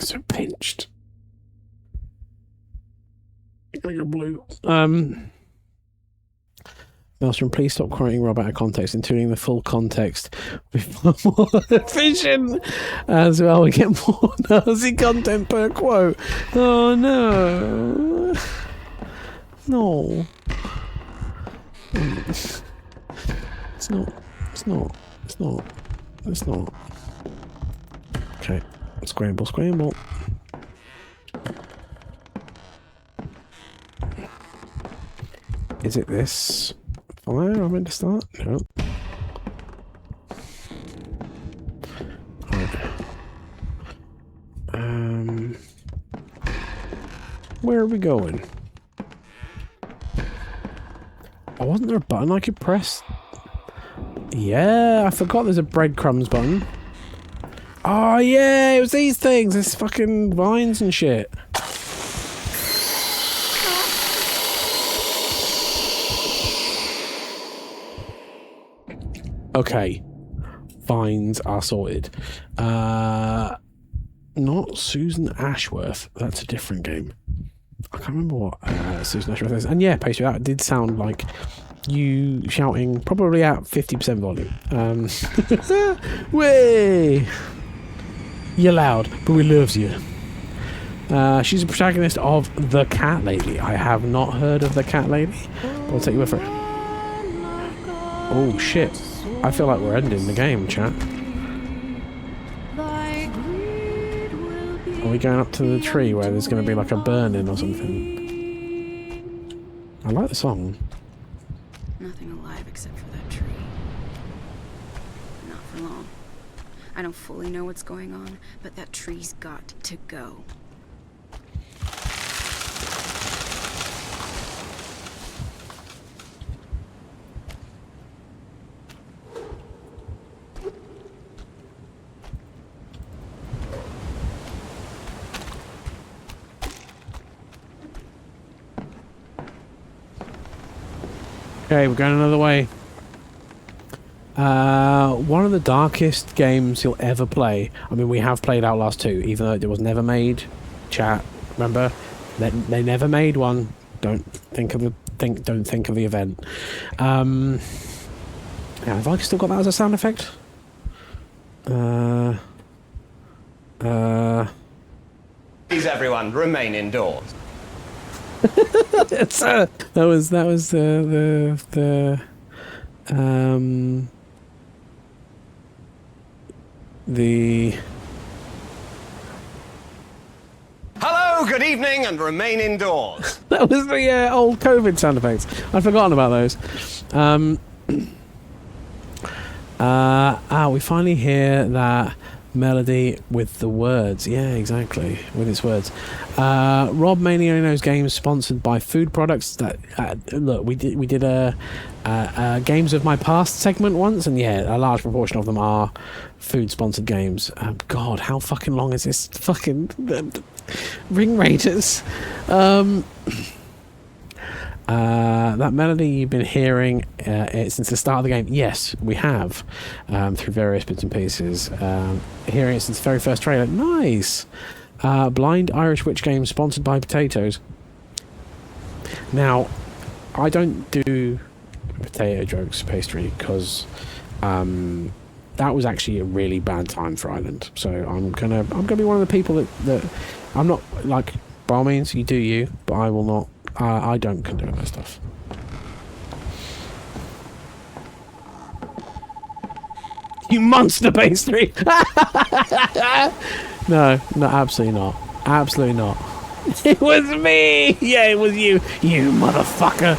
so pinched. Like a blue. Maelstrom, please stop quoting Rob out of context, including the full context with more vision. As well, we get more Nazi content per quote. Oh no. No. It's not. Okay. Scramble. Is it this fire I'm meant to start? No. Right. Where are we going? Oh, wasn't there a button I could press? Yeah, I forgot there's a breadcrumbs button. Oh yeah, it was these things. There's fucking vines and shit. Okay. Vines are sorted. Not Susan Ashworth. That's a different game. I can't remember what Susan Ashworth is. And yeah, Pastry, that did sound like you shouting probably at 50% volume. Way! You're loud, but we loves you. She's a protagonist of The Cat Lady. I have not heard of The Cat Lady, but I'll take you with her. Oh shit. I feel like we're ending the game, chat. Are we going up to the tree where there's going to be like a burn-in or something? I like the song. Nothing alive except for that tree. Not for long. I don't fully know what's going on, but that tree's got to go. Okay, we're going another way. One of the darkest games you'll ever play. I mean, we have played Outlast 2, even though it was never made. Chat, remember? They never made one. Don't think of the event. Yeah, have I still got that as a sound effect? Please, everyone, remain indoors. That was the Hello, good evening, and remain indoors. That was the old COVID sound effects. I'd forgotten about those. We finally hear that melody with the words. Yeah, exactly, with its words. Rob mainly only knows games sponsored by food products. That look, we did a games of my past segment once, and yeah, a large proportion of them are food sponsored games. God, how fucking long is this fucking Ring Raiders? That melody you've been hearing since the start of the game. Yes, we have, through various bits and pieces. Hearing it since the very first trailer. Nice. Blind Irish Witch game sponsored by Potatoes. Now, I don't do potato jokes, Pastry, because that was actually a really bad time for Ireland. So I'm gonna be one of the people that I'm not like, by all means, you do you, but I will not. I don't condone that stuff. You monster, Pastry! No, absolutely not. Absolutely not. It was me! Yeah, it was you. You motherfucker.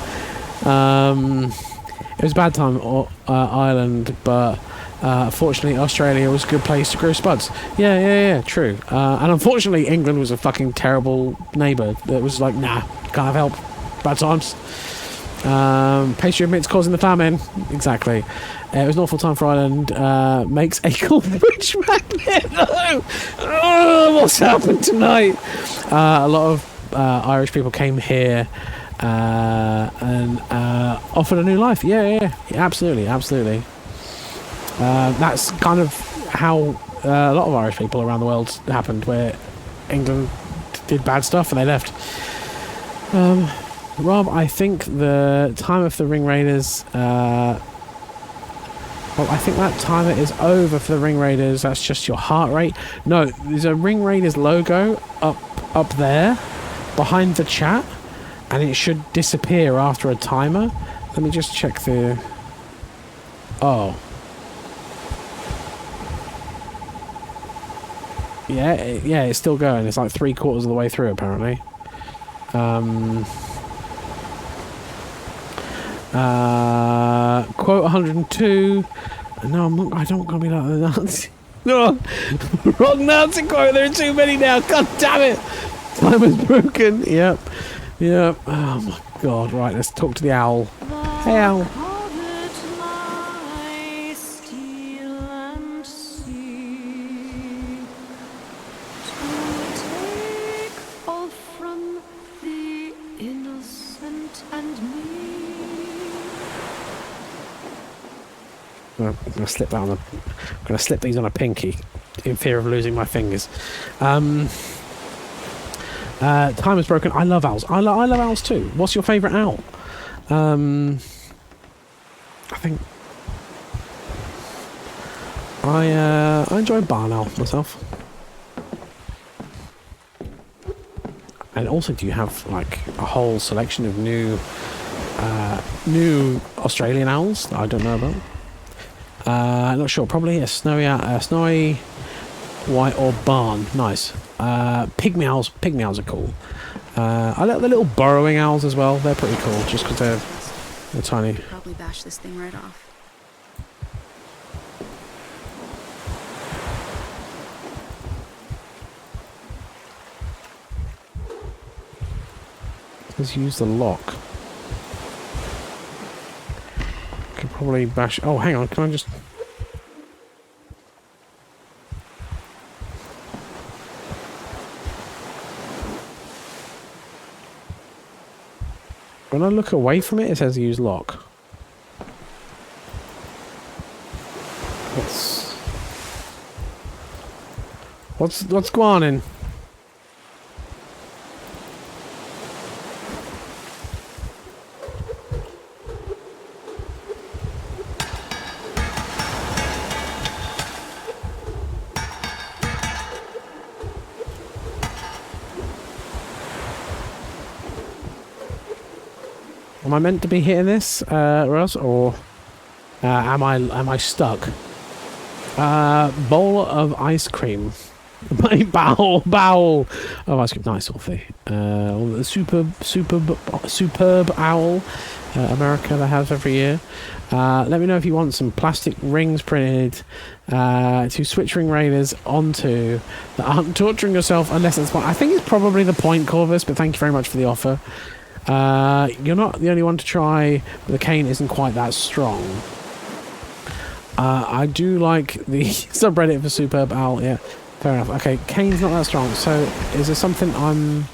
It was a bad time, Ireland, but fortunately Australia was a good place to grow spuds. Yeah, true. And unfortunately England was a fucking terrible neighbour that was like, nah, can't have help. Bad times. Pastry admits causing the famine. Exactly. It was an awful time for Ireland. Makes a cool witch magnet. Oh, what's happened tonight? A lot of Irish people came here and offered a new life. Yeah, absolutely. That's kind of how a lot of Irish people around the world happened, where England did bad stuff and they left. Rob, I think the time of the Ring Raiders... well, I think that timer is over for the Ring Raiders. That's just your heart rate. No, there's a Ring Raiders logo up there behind the chat, and it should disappear after a timer. Let me just check the... Oh. Yeah, it's still going. It's like 3/4 of the way through, apparently. Quote 102. No, I don't want to be like the Nazi. No, wrong Nazi quote. There are too many now. God damn it! Time is broken. Yep. Oh my god. Right, let's talk to the owl. Hey, owl. I'm gonna slip that on I'm gonna slip these on a pinky in fear of losing my fingers. Time is broken. I love owls. I love owls too. What's your favourite owl? I think I enjoy barn owl myself. And also, do you have like a whole selection of new Australian owls that I don't know about? I'm not sure. Probably a snowy white or barn. Nice. Pygmy owls. Pygmy owls are cool. I like the little burrowing owls as well. They're pretty cool, just because they're tiny. Probably bash this thing right off. Let's use the lock. Could probably bash... Oh, hang on. Can I just... When I look away from it, it says use lock. What's going on in? Am I meant to be hitting this, Russ, or am I stuck? Bowl of ice cream. bowl of ice cream. Nice, Orphy. Superb owl. America that has every year. Let me know if you want some plastic rings printed to switch Ring Raiders onto that aren't torturing yourself unless it's fun. I think it's probably the point, Corvus, but thank you very much for the offer. You're not the only one to try, but the cane isn't quite that strong. I do like the subreddit for Superb Owl. Yeah, fair enough. Okay, cane's not that strong. So is there something I'm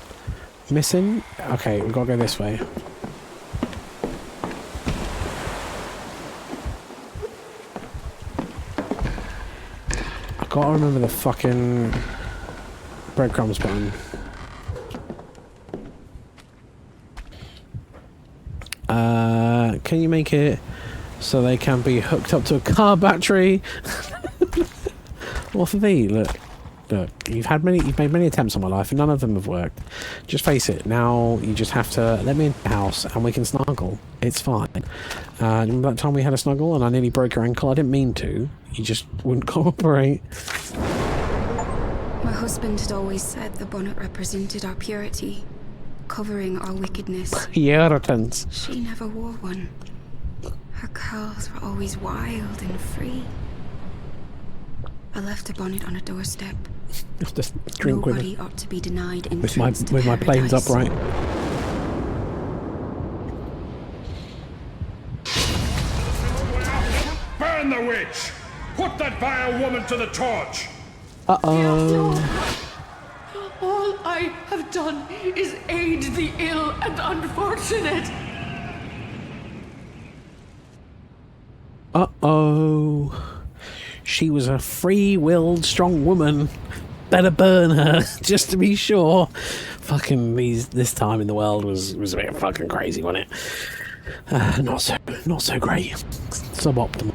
missing? Okay, we've got to go this way. I've got to remember the fucking breadcrumbs button. Can you make it so they can be hooked up to a car battery? What for thee? Look, you've made many attempts on my life and none of them have worked. Just face it. Now you just have to let me in the house and we can snuggle. It's fine. Remember that time we had a snuggle and I nearly broke your ankle? I didn't mean to. You just wouldn't cooperate. My husband had always said the bonnet represented our purity, covering our wickedness. Puritans. She never wore one. Her curls were always wild and free. I left a bonnet on a doorstep. Just drink Nobody ought to be denied entrance with my planes upright. Burn the witch! Put that vile woman to the torch! Uh-oh. All I have done is aid the ill and unfortunate. Uh-oh. She was a free-willed, strong woman. Better burn her, just to be sure. Fucking this time in the world was a bit fucking crazy, wasn't it? Not so great. Suboptimal.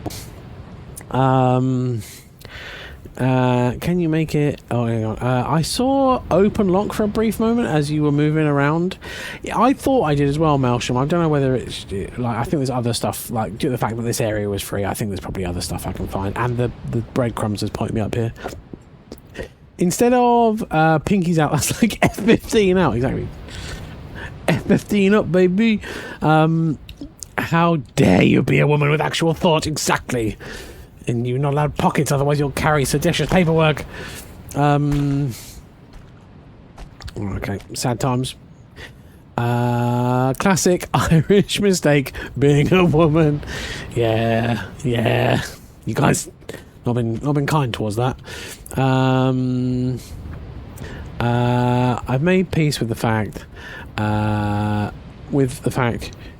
Can you make it? Oh, hang on. I saw open lock for a brief moment as you were moving around. I thought I did as well, Melsham. I don't know whether it's like, I think there's other stuff, like due to the fact that this area was free. I think there's probably other stuff I can find, and the breadcrumbs has pointed me up here. Instead of pinkies out, that's like F15 out, exactly. F15 up, baby. How dare you be a woman with actual thought, exactly. And you're not allowed pockets, otherwise you'll carry seditious paperwork. Okay, sad times. Classic Irish mistake, being a woman. Yeah. You guys not been kind towards that. I've made peace with the fact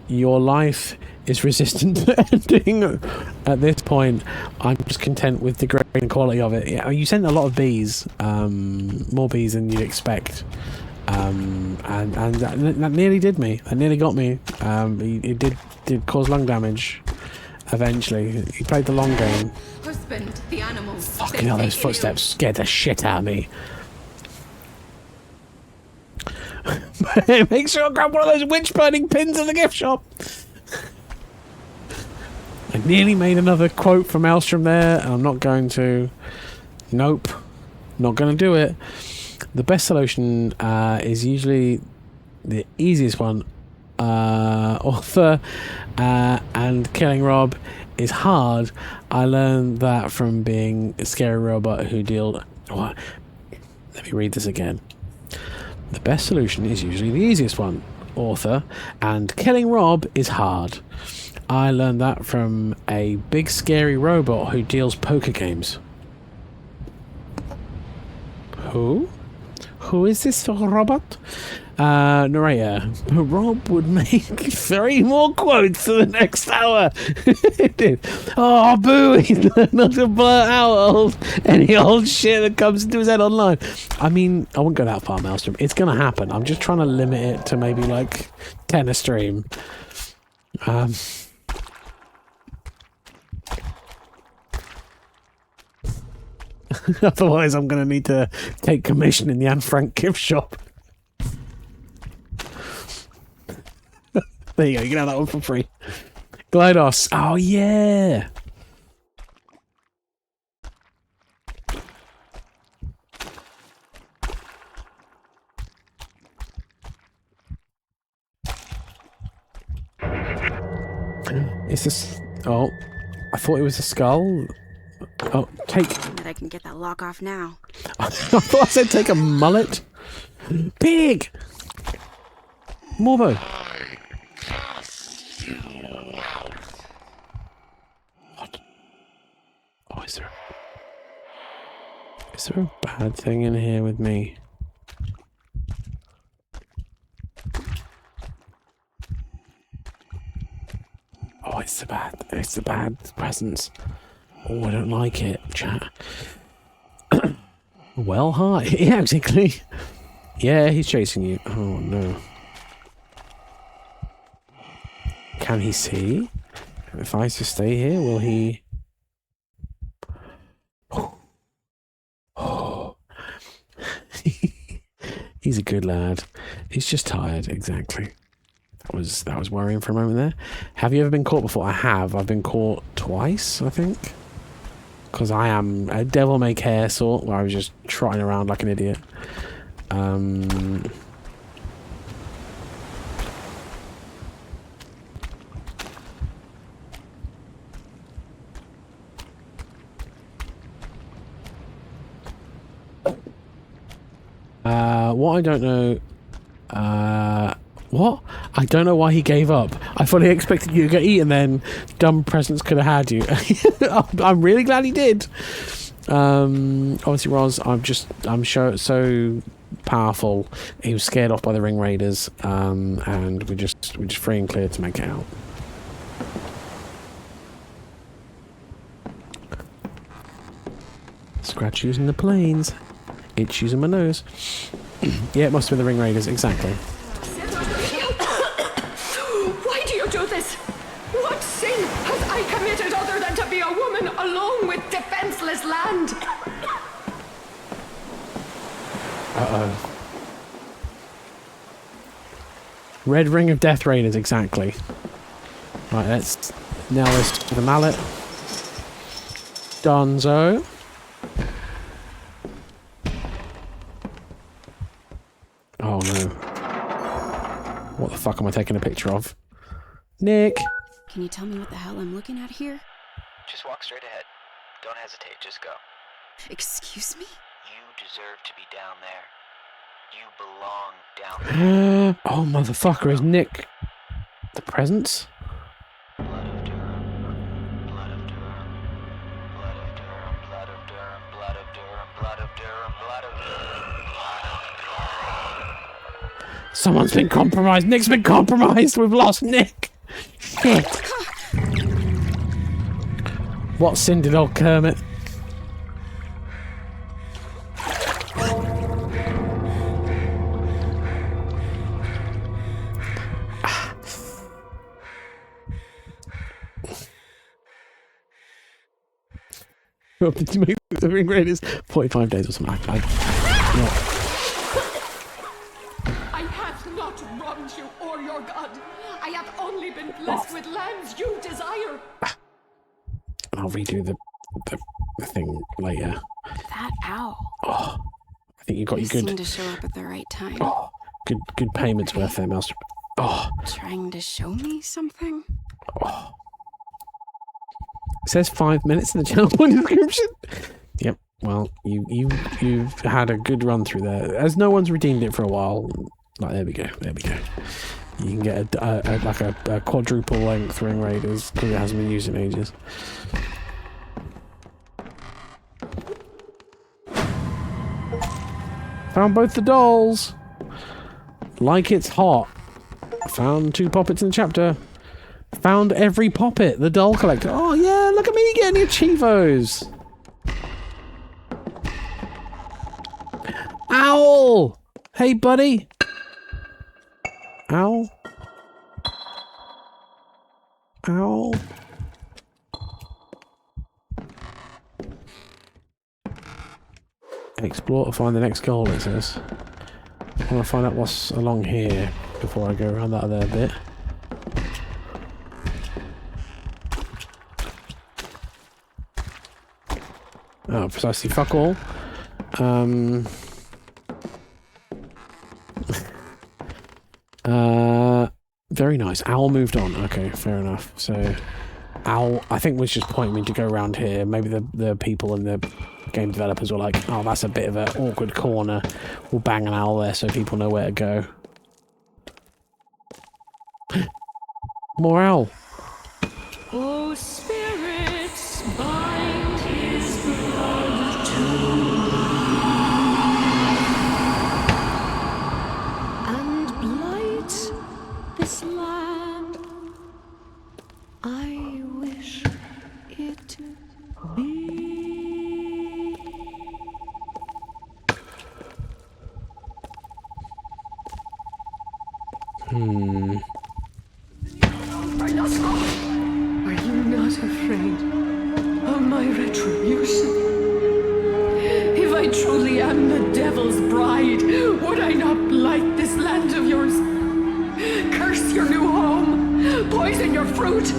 your life is resistant to ending. At this point, I'm just content with the great quality of it. Yeah, you sent a lot of bees, more bees than you'd expect, and that nearly did me. That nearly got me. It did cause lung damage. Eventually, he played the long game. Husband, the animals. Fucking hell, those footsteps scared the shit out of me. Make sure I grab one of those witch burning pins in the gift shop. I nearly made another quote from Maelstrom there, and I'm not going to. Nope. Not going to do it. The best solution is usually the easiest one. Author and killing Rob is hard. I learned that from being a scary robot who dealt. What? Let me read this again. The best solution is usually the easiest one. Author and killing Rob is hard. I learned that from a big scary robot who deals poker games. Who? Who is this robot? Narrator. Rob would make 3 more quotes for the next hour. It did. Oh, boo! He's not to blurt out any old shit that comes into his head online. I mean, I wouldn't go that far, Maelstrom. It's going to happen. I'm just trying to limit it to maybe like 10 a stream. Otherwise, I'm going to need to take commission in the Anne Frank gift shop. There you go, you can have that one for free. GLiDOS. Oh, yeah. Is this... Oh, I thought it was a skull. Oh, take... That I can get that lock off now. I thought I said take a mullet. Pig! Morbo. What? Oh, is there a bad thing in here with me? Oh, it's the bad presence. Oh, I don't like it, chat. Well, hi. Yeah, exactly. Yeah, he's chasing you. Oh, no. Can he see? If I just stay here, will he... Oh. He's a good lad. He's just tired, exactly. That was worrying for a moment there. Have you ever been caught before? I have. I've been caught twice, I think. Because I am a devil-may-care sort, where I was just trotting around like an idiot. What I don't know... What? I don't know why he gave up. I fully expected you to get eaten then. Dumb presents could have had you. I'm really glad he did. Obviously, Roz, I'm sure so powerful. He was scared off by the Ring Raiders, and we're just free and clear to make it out. Scratch using the planes. Itch using my nose. Yeah, it must have been the Ring Raiders, exactly. Why do you do this? What sin has I committed other than to be a woman alone with defenseless land? Uh-oh. Red Ring of Death Raiders, exactly. Right, let's nail this to the mallet. Donzo. Oh no. What the fuck am I taking a picture of? Nick! Can you tell me what the hell I'm looking at here? Just walk straight ahead. Don't hesitate, just go. Excuse me? You deserve to be down there. You belong down there. Oh, motherfucker, is Nick the presence? Blood of Durham, blood of Durham, blood of Durham, blood of Durham, blood of Durham, blood of Durham, blood of Durham, blood of Durham. Someone's been compromised. Nick's been compromised. We've lost Nick. Shit. What sin did old Kermit? Well, did you make the Ring Raiders 45 days or something? I have not wronged you or your god. I have only been blessed with lands you desire. I'll redo the thing later. That owl. Oh, I think you got your seem good. to show up at the right time. Oh, good payments worth there, Master. Oh, Trying to show me something? oh. It says 5 minutes in the channel point description. Yep. Well, you've had a good run through there. As no one's redeemed it for a while. Like there we go. There we go. You can get a quadruple length Ring Raiders because it hasn't been used in ages. Found both the dolls. Like it's hot. Found 2 poppets in the chapter. Found every poppet. The doll collector. Oh yeah, look at me getting your Chivos. Owl! Hey buddy. Owl? Owl? Explore to find the next goal, it says. I want to find out what's along here before I go around that other bit. Oh, precisely fuck all. Very nice. Owl moved on. Okay, fair enough. So, Owl, I think, was just pointing me to go around here. Maybe the people and the game developers were like, oh, that's a bit of an awkward corner. We'll bang an owl there so people know where to go. More owl. Oh, spirits, bind his blood to and blight this land. I wish it be. Are you not afraid of my retribution? If I truly am the devil's bride, would I not blight this land of yours? Curse your new home, poison your fruit,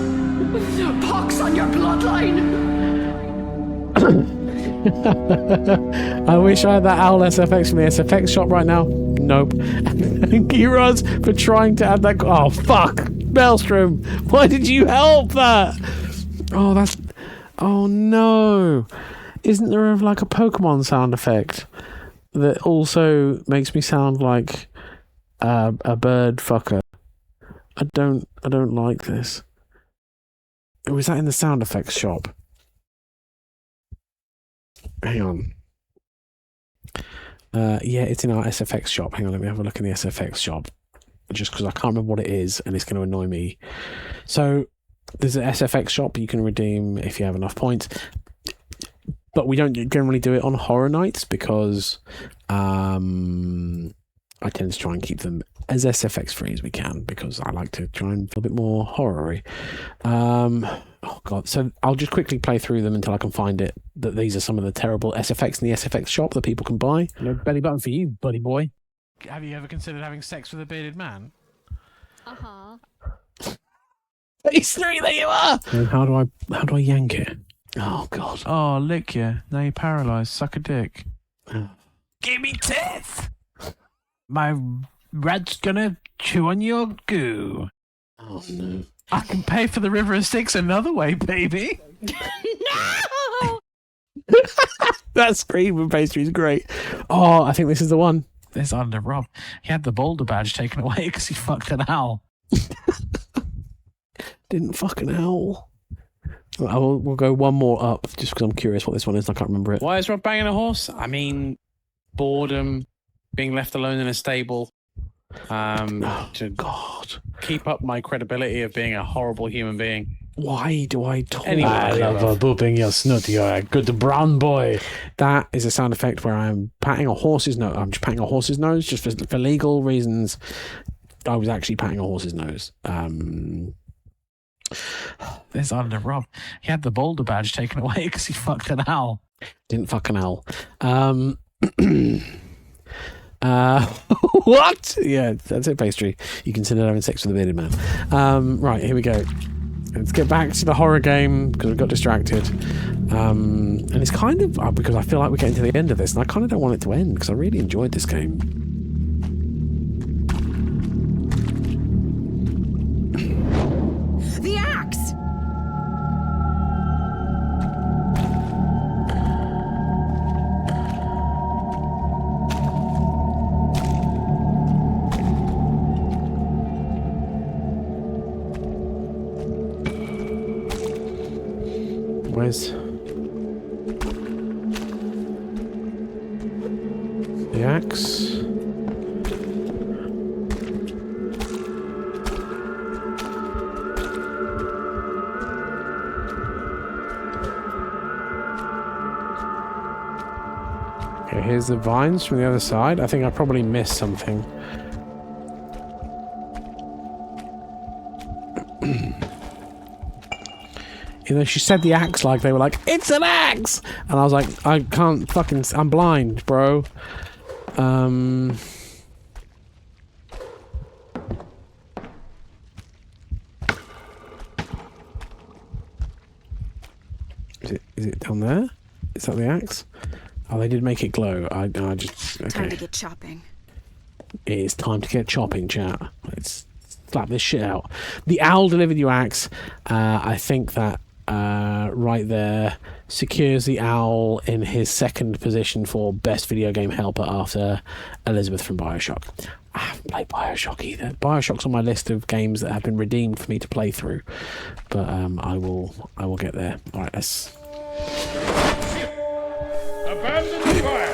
pox on your bloodline. I wish I had that owl SFX from the SFX shop right now. Nope. Thank you, Roz, for trying to add that. Oh, fuck. Maelstrom, why did you help that? Oh, that's... Oh, no. Isn't there like a Pokemon sound effect that also makes me sound like a bird fucker? I don't like this. Was that in the sound effects shop? Hang on. Yeah, it's in our SFX shop. Hang on, let me have a look in the SFX shop. Just because I can't remember what it is and it's going to annoy me. So, there's an SFX shop you can redeem if you have enough points. but we don't generally do it on horror nights because I tend to try and keep them as SFX free as we can because I like to try and feel a bit more horror-y. Oh god! So I'll just quickly play through them until I can find it. That these are some of the terrible SFX in the SFX shop that people can buy. No belly button for you, buddy boy. Have you ever considered having sex with a bearded man? E03, there you are. And how do I yank it? Oh god! Oh, lick you. Now you're paralysed. Suck a dick. Give me teeth. My rat's gonna chew on your goo. Oh no! I can pay for the River of Styx another way, baby. No! That scream with pastry is great. Oh, I think this is the one. There's under Rob. He had the Boulder badge taken away because he fucked an owl. Didn't fuck an owl. We'll go one more up just because I'm curious what this one is. I can't remember it. Why is Rob banging a horse? I mean, boredom, being left alone in a stable. To God, keep up my credibility of being a horrible human being. Why do I talk? Anyway, I love booping your snoot. You're a good brown boy. That is a sound effect where I'm patting a horse's nose. I'm just patting a horse's nose just for legal reasons. I was actually patting a horse's nose. There's under Rob. He had the Boulder badge taken away because he fucked an owl. Didn't fuck an owl. What? Yeah, that's it, pastry. You consider having sex with a bearded man. Right, here we go. Let's get back to the horror game because we got distracted. And it's kind of because I feel like we're getting to the end of this, and I kind of don't want it to end because I really enjoyed this game. The axe! Where's the axe? Okay, here's the vines from the other side. I think I probably missed something. You know, she said the axe like they were like, it's an axe! And I was like, I can't fucking... I'm blind, bro. Is it down there? Is that the axe? Oh, they did make it glow. I just... Okay. Time to get chopping. It is time to get chopping, chat. Let's slap this shit out. The owl delivered you axe. I think that right there secures the owl in his second position for best video game helper after Elizabeth from Bioshock. I haven't played Bioshock either. Bioshock's on my list of games that have been redeemed for me to play through, but I will get there. All right, let's. Abandon the fire.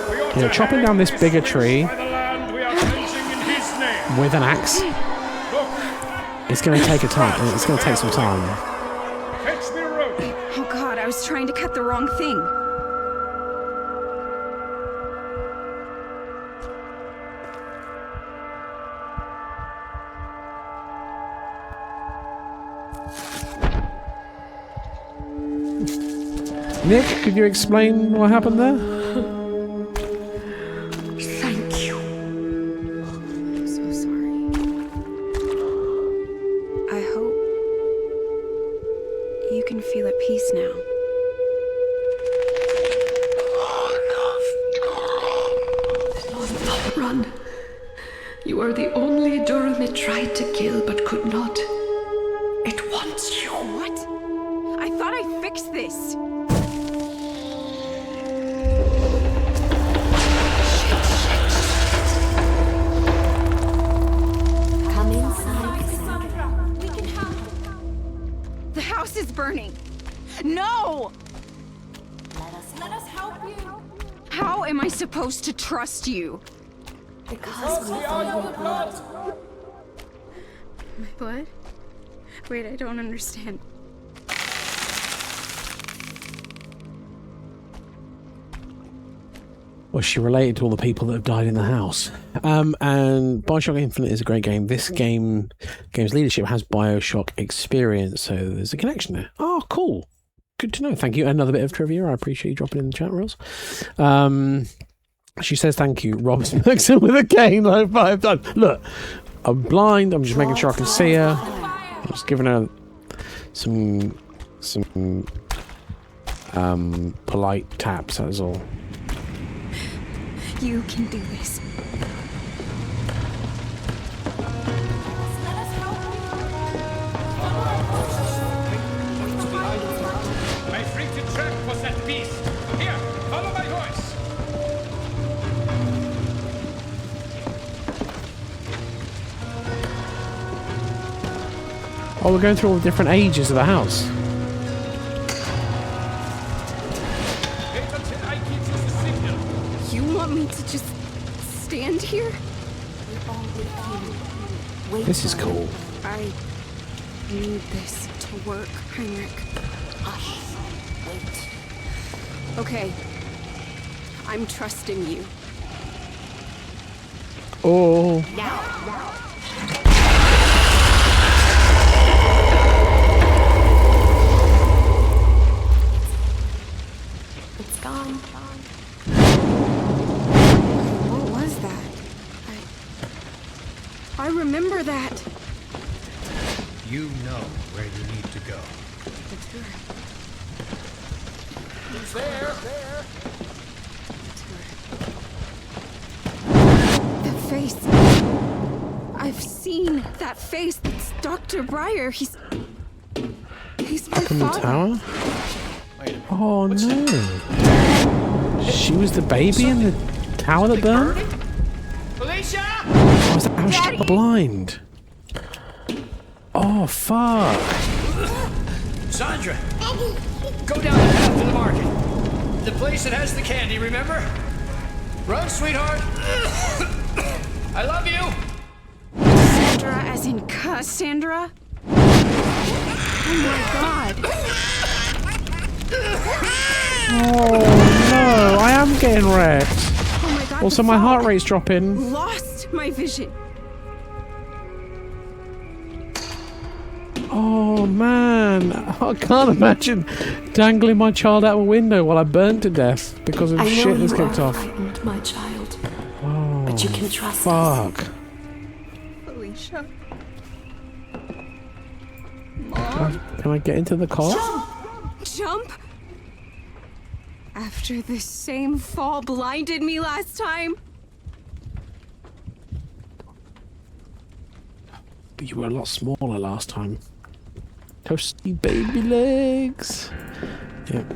We ought to chopping down this bigger tree by the land we are cleansing in his name. with an axe. It's going to take a time. It's going to take some time. Fetch me a rope. Oh god, I was trying to cut the wrong thing. Nick, could you explain what happened there? Thank you. I'm so sorry. I hope you can feel at peace now. Run. You are the only Durham it tried to kill but could not. It wants you. What? I thought I fixed this. Come inside, Cassandra. We can help. The house is burning. No! Let us help you. How am I supposed to trust you? Because we follow your blood. My blood? Wait, I don't understand. was she related to all the people that have died in the house? And Bioshock Infinite is a great game. This game's leadership has Bioshock experience, so there's a connection there. Oh, cool. Good to know. Thank you. Another bit of trivia. I appreciate you dropping in the chat, Rose. She says thank you. Rob smacks her with a cane like 5 times. Look, I'm blind. I'm just making sure I can see her. I'm just giving her some polite taps, that's all. You can do this. My freaking track was that beast. Here, follow my voice. Oh, we're going through all the different ages of the house. You want me to just stand here? This is cool. I need this to work, Heinrich. Hush. Wait. Okay. I'm trusting you. Oh. Now. It's gone. What was that? I remember that. You know where you need to go. Who's there? That face. I've seen that face. It's Dr. Breyer. He's my From the father. tower? Oh no. She was the baby in the tower that burned? Felicia! Oh, is that how she got blind? Oh, fuck. Sandra! Go down the path to the market. The place that has the candy, remember? Run, sweetheart! I love you! Sandra as in Cassandra? Oh my god. Oh no, I am getting wrecked. Oh my god. Also, my heart rate's dropping. Lost my vision. Oh man, I can't imagine dangling my child out a window while I burn to death because of shit that's kicked off. Frightened, my child. Oh, But you can trust us. fuck. Felicia. Can I get into the car? Jump! After the same fall blinded me last time? But you were a lot smaller last time. Toasty baby legs. Yep.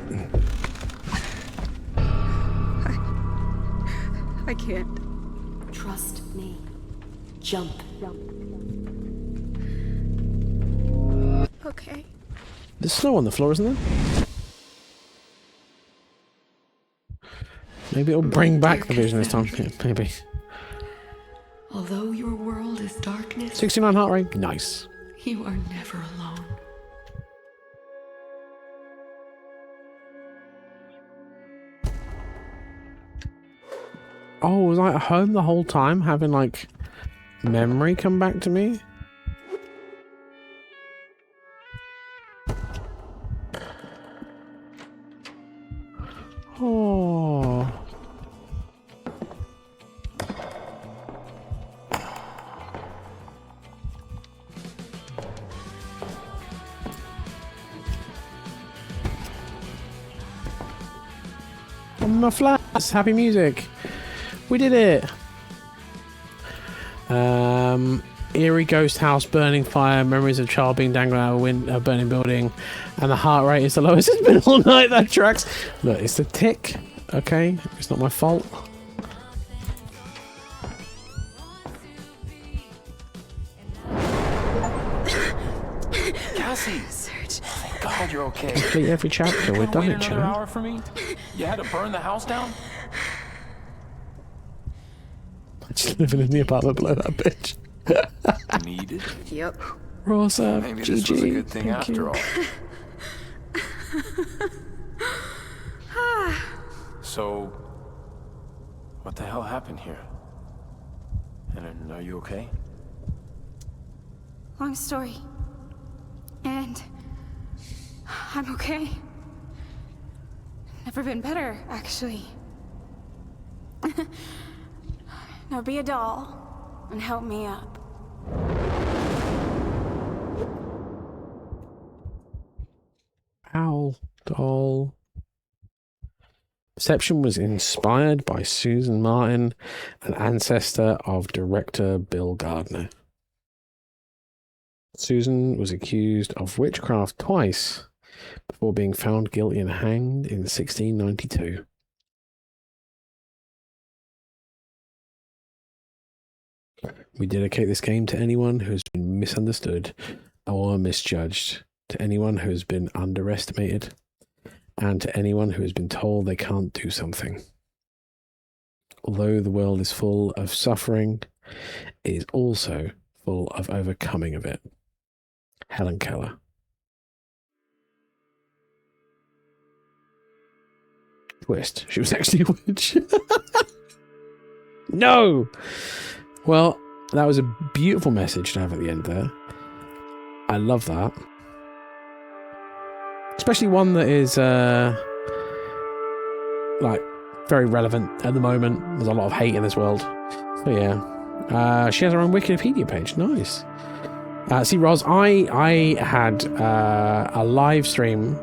I can't. Trust me. Jump. Okay. There's snow on the floor, isn't there? Maybe it'll bring back the vision this time. Yeah, maybe. Although your world is darkness, 69 heart rate. Nice. you are never alone. Oh, was I at home the whole time having like memory come back to me? Oh. My flats, happy music. We did it. Eerie ghost house, burning fire, memories of child being dangled out of a burning building, and the heart rate is the lowest it's been all night. That tracks. Look, it's the tick. Okay, it's not my fault. Cassie! Thank God you're okay. Complete every chapter. We've done Wait it, another Joe. hour for me? You had to burn the house down? Just living in the apartment below that bitch. Needed. Yep. Rosa, Maybe GG. this was a good thing Thank after you. all. So, What the hell happened here? And are you okay? Long story. And I'm okay. Never been better, actually. Now be a doll and help me up. Owl doll. Perception was inspired by Susan Martin, an ancestor of director Bill Gardner. Susan was accused of witchcraft twice before being found guilty and hanged in 1692. We dedicate this game to anyone who has been misunderstood or misjudged, to anyone who has been underestimated, and to anyone who has been told they can't do something. Although the world is full of suffering, it is also full of overcoming of it. Helen Keller. Twist. She was actually a witch. No! Well, that was a beautiful message to have at the end there. I love that. Especially one that is, like, very relevant at the moment. There's a lot of hate in this world. So, yeah. She has her own Wikipedia page. Nice. See, Roz, I had a live stream,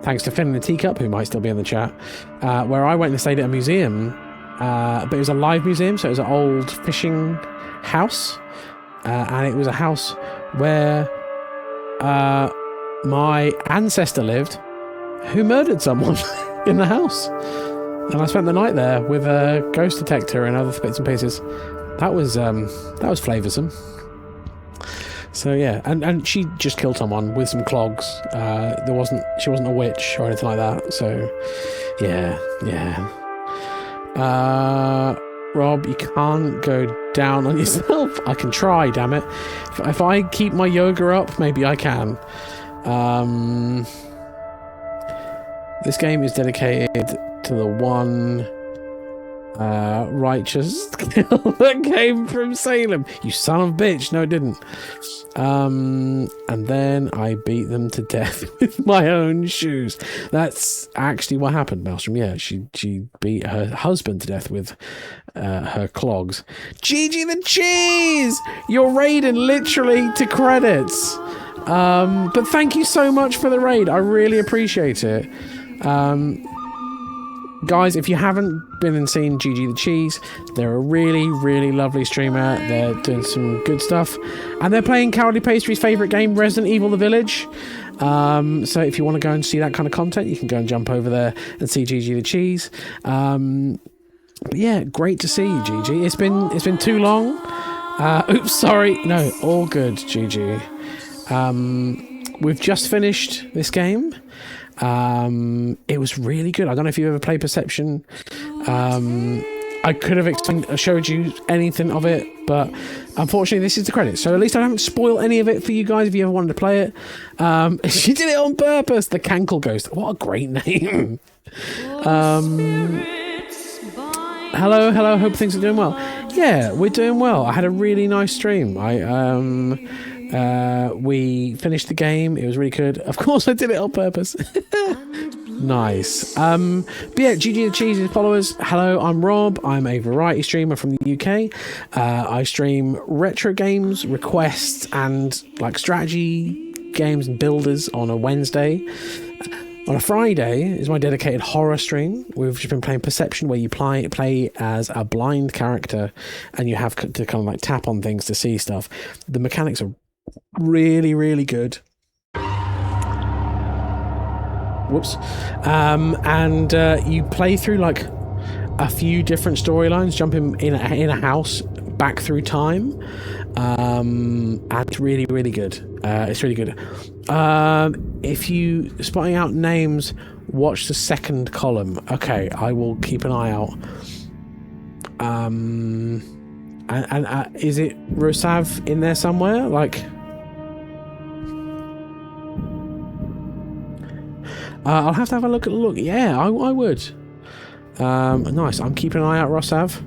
thanks to Finn in the Teacup, who might still be in the chat, where I went and stayed at a museum, but it was a live museum, so it was an old fishing house, and it was a house where my ancestor lived, who murdered someone in the house. And I spent the night there with a ghost detector and other bits and pieces. That was flavoursome. So yeah, and she just killed someone with some clogs. She wasn't a witch or anything like that. So yeah. Rob, you can't go down on yourself. I can try, damn it. If I keep my yoga up, maybe I can. This game is dedicated to the one righteous kill that came from Salem. You son of a bitch. No, it didn't. And then I beat them to death with my own shoes. That's actually what happened, Maelstrom. Yeah, she beat her husband to death with her clogs. Gigi the Cheese! You're raiding literally to credits. But thank you so much for the raid. I really appreciate it. Guys, if you haven't been and seen Gigi the Cheese, they're a really, really lovely streamer. They're doing some good stuff. And they're playing Cowardly Pastry's favourite game, Resident Evil The Village. So if you want to go and see that kind of content, you can go and jump over there and see Gigi the Cheese. But yeah, great to see you, Gigi. It's been too long. Oops, sorry. No, all good, Gigi. We've just finished this game. It was really good. I don't know if you ever played Perception. I could have showed you anything of it, but unfortunately this is the credits, so at least I haven't spoiled any of it for you guys if you ever wanted to play it. She did it on purpose. The Cankle Ghost. What a great name. Hello, hope things are doing well. Yeah, we're doing well. I had a really nice stream. We finished the game. It was really good. Of course, I did it on purpose. Nice. But yeah, Gigi the Cheese's followers. Hello, I'm Rob. I'm a variety streamer from the UK. I stream retro games, requests, and like strategy games and builders on a Wednesday. On a Friday is my dedicated horror stream. We've just been playing Perception, where you play as a blind character, and you have to kind of like tap on things to see stuff. The mechanics are really, really good. Whoops. And you play through like a few different storylines, jumping in a house back through time. And it's really, really good. It's really good. If you spotting out names, watch the second column. Okay, I will keep an eye out. And is it Rosav in there somewhere? Like, I'll have to have a look. Yeah, I would. Nice. I'm keeping an eye out, Rossav.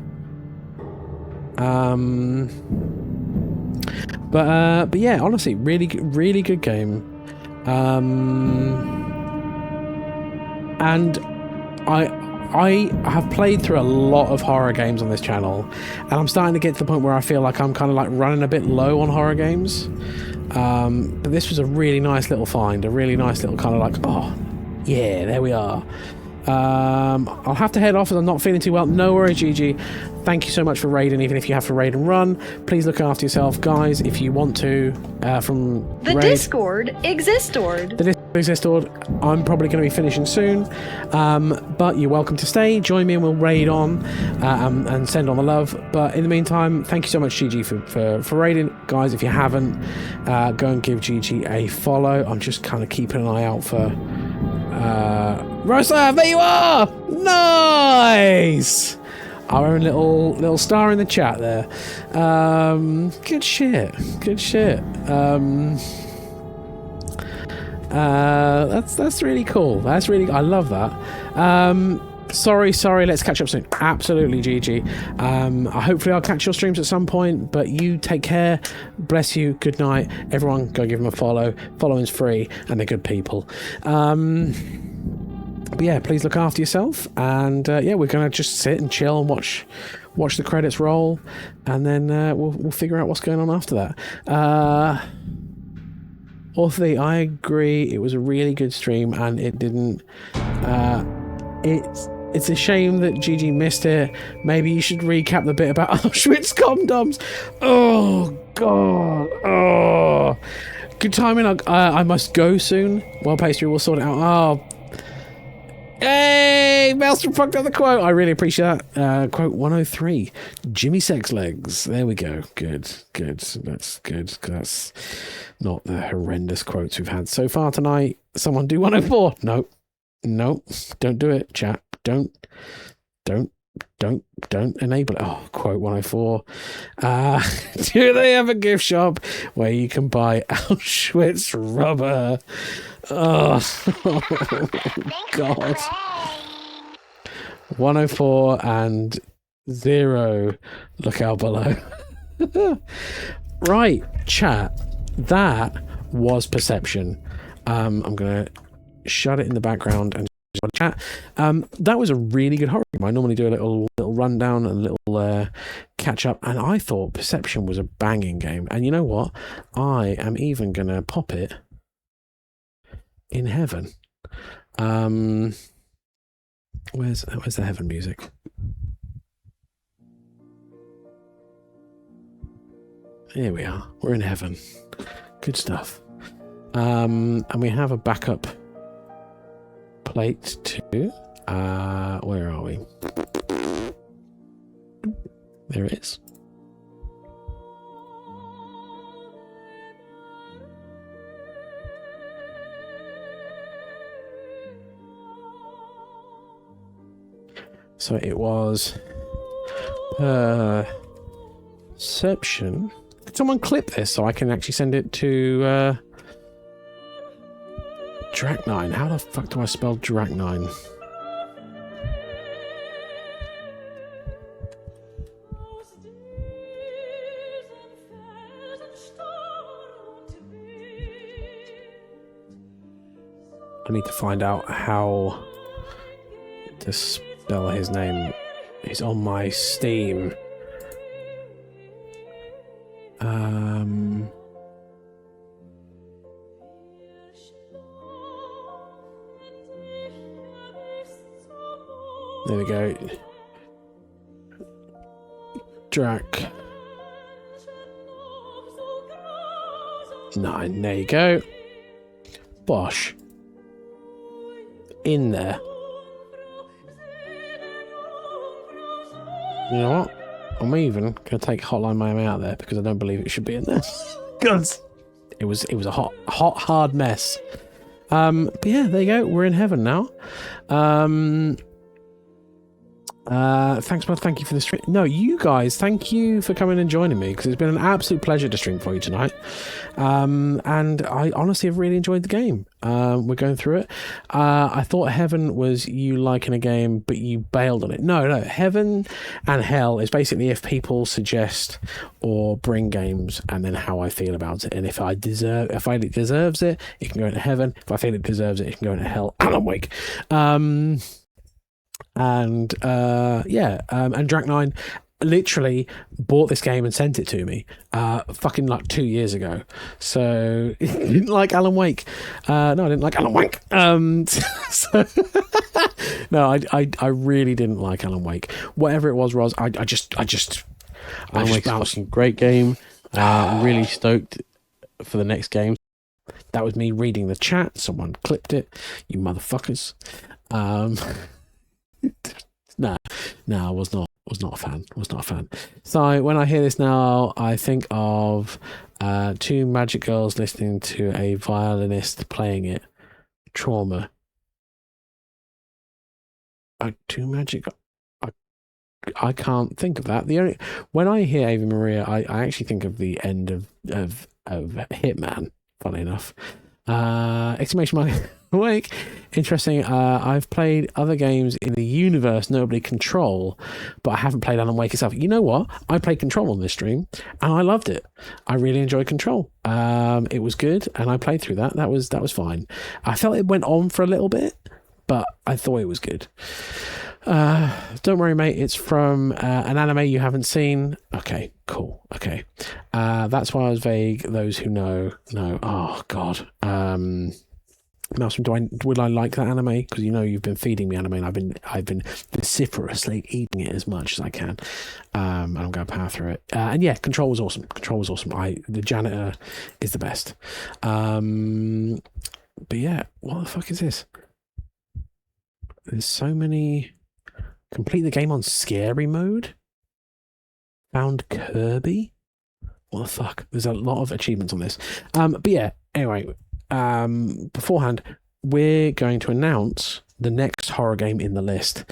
But yeah, honestly, really good game. And I have played through a lot of horror games on this channel, and I'm starting to get to the point where I feel like I'm kind of like running a bit low on horror games. But this was a really nice little find, a really nice little kind of like, oh yeah, there we are. I'll have to head off as I'm not feeling too well. No worries, Gigi. Thank you so much for raiding, even if you have to raid and run. Please look after yourself, guys. If you want to, from the raid, Discord Existord. The Discord Existord. I'm probably going to be finishing soon, but you're welcome to stay. Join me and we'll raid on and send on the love. But in the meantime, thank you so much, Gigi, for raiding, guys. If you haven't, go and give Gigi a follow. I'm just kind of keeping an eye out for. Rosa, there you are! Nice! Our own little star in the chat there. Good shit. That's really cool. I love that. Sorry, let's catch up soon. Absolutely, Gigi. Hopefully I'll catch your streams at some point, but you take care. Bless you. Good night. Everyone, go give them a follow. Following's free, and they're good people. But yeah, please look after yourself, and yeah, we're gonna just sit and chill and watch the credits roll, and then we'll figure out what's going on after that. Orthy, I agree. It was a really good stream, and it didn't. It's a shame that Gigi missed it. Maybe you should recap the bit about Auschwitz condoms. Oh God. Oh, good timing. I must go soon. Well, Pastry will sort it out. Oh. Hey, Maelstrom fucked up the quote. I really appreciate that. Quote 103. Jimmy Sex Legs. There we go. Good. That's good. That's not the horrendous quotes we've had so far tonight. Someone do 104. Nope. Don't do it, chat. Don't enable it. Oh, quote 104. Do they have a gift shop where you can buy Auschwitz rubber? Oh, God. 104 and 0. Look out below. Right, chat. That was Perception. I'm going to shut it in the background and chat. That was a really good horror game. I normally do a little rundown and a little catch up, and I thought Perception was a banging game. And you know what? I am even going to pop it in heaven. Where's the heaven music? Here we are. We're in heaven. Good stuff. And we have a backup plate too. Where are we? There it is. So it was Perception. Could someone clip this so I can actually send it to Drak9? How the fuck do I spell Drak9? I need to find out how to spell his name. He's on my Steam. There we go. Drak. 9. There you go. Bosh. In there. You know what? I'm even going to take Hotline Miami out there because I don't believe it should be in there. Because it was a hot, hard mess. But yeah, there you go. We're in heaven now. Thanks, bud. Thank you for the stream. No, you guys, thank you for coming and joining me, because it's been an absolute pleasure to stream for you tonight. And I honestly have really enjoyed the game. We're going through it. I thought Heaven was you liking a game, but you bailed on it. No. Heaven and Hell is basically if people suggest or bring games, and then how I feel about it. And if it deserves it, it can go into Heaven. If I feel it deserves it, it can go into Hell. Alan Wake. And Drak9 literally bought this game and sent it to me fucking like 2 years ago. So he didn't like Alan Wake. No, I didn't like Alan Wake. No, I really didn't like Alan Wake. Whatever it was, Alan Wake's a fucking great game. I'm really stoked for the next game. That was me reading the chat. Someone clipped it. You motherfuckers. No, I was not a fan. So when I hear this now, I think of two magic girls listening to a violinist playing it. Trauma. I can't think of that. When I hear Ava Maria, I actually think of the end of Hitman. Funny enough. Exclamation mark. Awake. Interesting. I've played other games in the universe, notably Control, but I haven't played Alan Wake itself. You know what? I played Control on this stream, and I loved it. I really enjoyed Control. It was good, and I played through that. That was fine. I felt it went on for a little bit, but I thought it was good. Don't worry, mate. It's from an anime you haven't seen. Okay, cool. Okay. That's why I was vague. Those who know. Oh, God. Maelstrom, would I like that anime? Because you've been feeding me anime, and I've been vociferously eating it as much as I can, and I'm going to power through it. And yeah, Control was awesome. The janitor is the best. But yeah, what the fuck is this? There's so many. Complete the game on scary mode. Found Kirby. What the fuck? There's a lot of achievements on this. But yeah. Anyway. Beforehand, we're going to announce the next horror game in the list,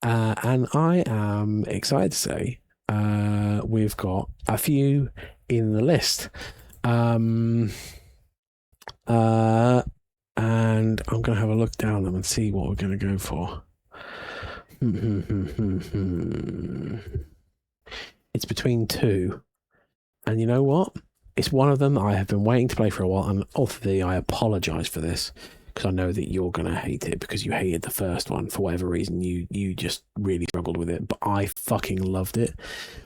and I am excited to say we've got a few in the list, and I'm going to have a look down them and see what we're going to go for. It's between two, and you know what? It's one of them I have been waiting to play for a while, and ultimately I apologise for this, because I know that you're going to hate it because you hated the first one for whatever reason. You just really struggled with it, but I fucking loved it.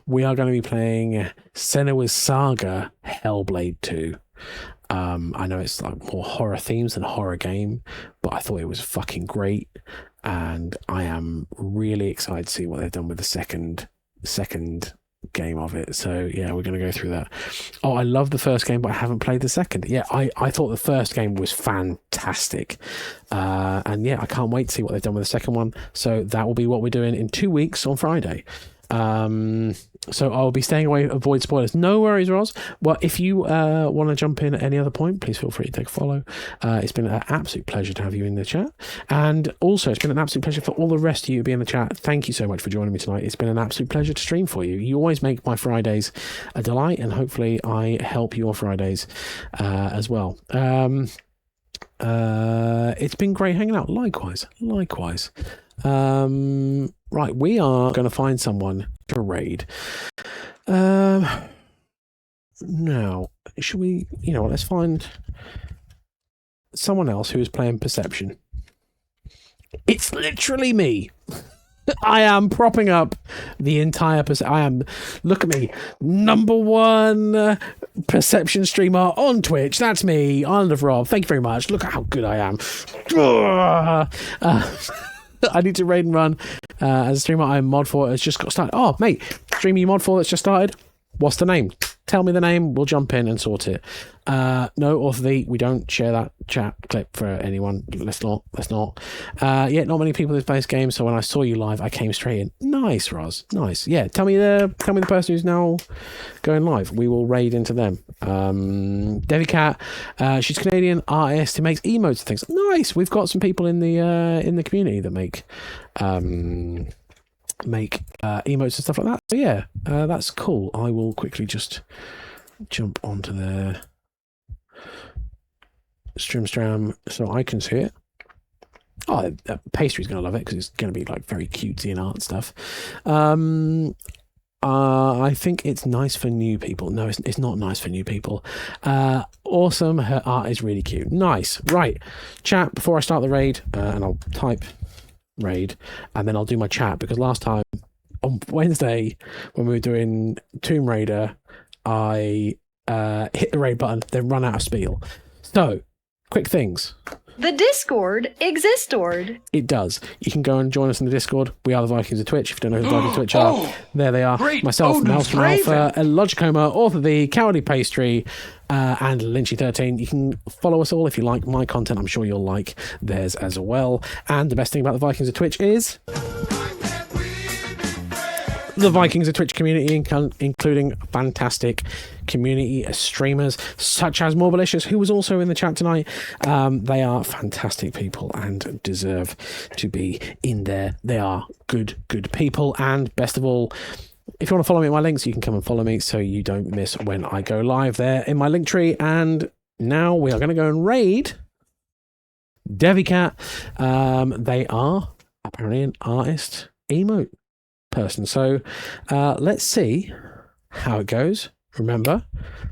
We are going to be playing Senua's Saga Hellblade 2. I know it's like more horror themes than a horror game, but I thought it was fucking great, and I am really excited to see what they've done with the second game of it. So yeah, we're going to go through that. Oh, I love the first game, but I haven't played the second. Yeah, I thought the first game was fantastic, and yeah, I can't wait to see what they've done with the second one. So that will be what we're doing in 2 weeks on Friday. So I'll be staying away, avoid spoilers. No worries, Roz. Well, if you want to jump in at any other point, please feel free to take a follow. It's been an absolute pleasure to have you in the chat, and also it's been an absolute pleasure for all the rest of you to be in the chat. Thank you so much for joining me tonight. It's been an absolute pleasure to stream for you. You always make my Fridays a delight, and hopefully I help your Fridays as well. It's been great hanging out. Likewise. Right, we are going to find someone to raid. Now, should we, let's find someone else who is playing Perception. It's literally me. I am propping up the entire look at me, #1 Perception streamer on Twitch. That's me, Island of Rob. Thank you very much. Look at how good I am. I need to raid and run as a streamer. I'm mod 4 has just got started. Oh, mate, stream you mod 4 that's just started. What's the name? Tell me the name. We'll jump in and sort it. No, we don't share that chat clip for anyone. Let's not. Yeah, not many people that play this game. So when I saw you live, I came straight in. Nice, Roz. Nice. Yeah, tell me the person who's now going live. We will raid into them. Devi Cat. She's a Canadian artist who makes emotes and things. Nice. We've got some people in the community that make make emotes and stuff like that. So yeah, that's cool. I will quickly just jump onto their Streamstram so I can see it. Oh, Pastry's going to love it because it's going to be like very cutesy and art stuff. I think it's nice for new people. No, it's not nice for new people. Awesome. Her art is really cute. Nice. Right. Chat before I start the raid, and I'll type raid, and then I'll do my chat, because last time on Wednesday when we were doing Tomb Raider, I hit the raid button, then run out of spiel. So, quick things. The Discord existord. It does. You can go and join us in the Discord. We are the Vikings of Twitch. If you don't know who the Vikings of Twitch are, there they are. Great. Myself, Odin's Maelstrom Raven. Alpha, Logicoma, Author the Cowardly Pastry, and Lynchy13. You can follow us all if you like my content. I'm sure you'll like theirs as well. And the best thing about the Vikings of Twitch is the Vikings of Twitch community, including fantastic community streamers such as Morbalicious, who was also in the chat tonight. They are fantastic people and deserve to be in there. They are good people. And best of all, if you want to follow me at my links, you can come and follow me so you don't miss when I go live there in my link tree. And now we are going to go and raid Devicat. They are apparently an artist emote person. So let's see how it goes. Remember,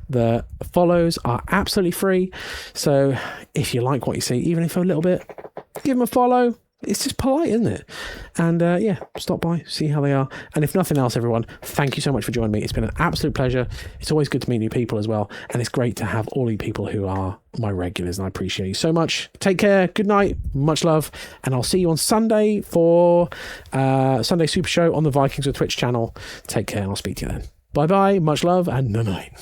the follows are absolutely free. So if you like what you see, even if a little bit, give them a follow. It's just polite, isn't it? And yeah, stop by, see how they are. And if nothing else, everyone, thank you so much for joining me. It's been an absolute pleasure. It's always good to meet new people as well. And it's great to have all you people who are my regulars. And I appreciate you so much. Take care. Good night. Much love. And I'll see you on Sunday for Sunday Super Show on the Vikings of Twitch channel. Take care and I'll speak to you then. Bye-bye. Much love and night.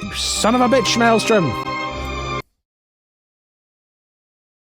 You son of a bitch, Maelstrom.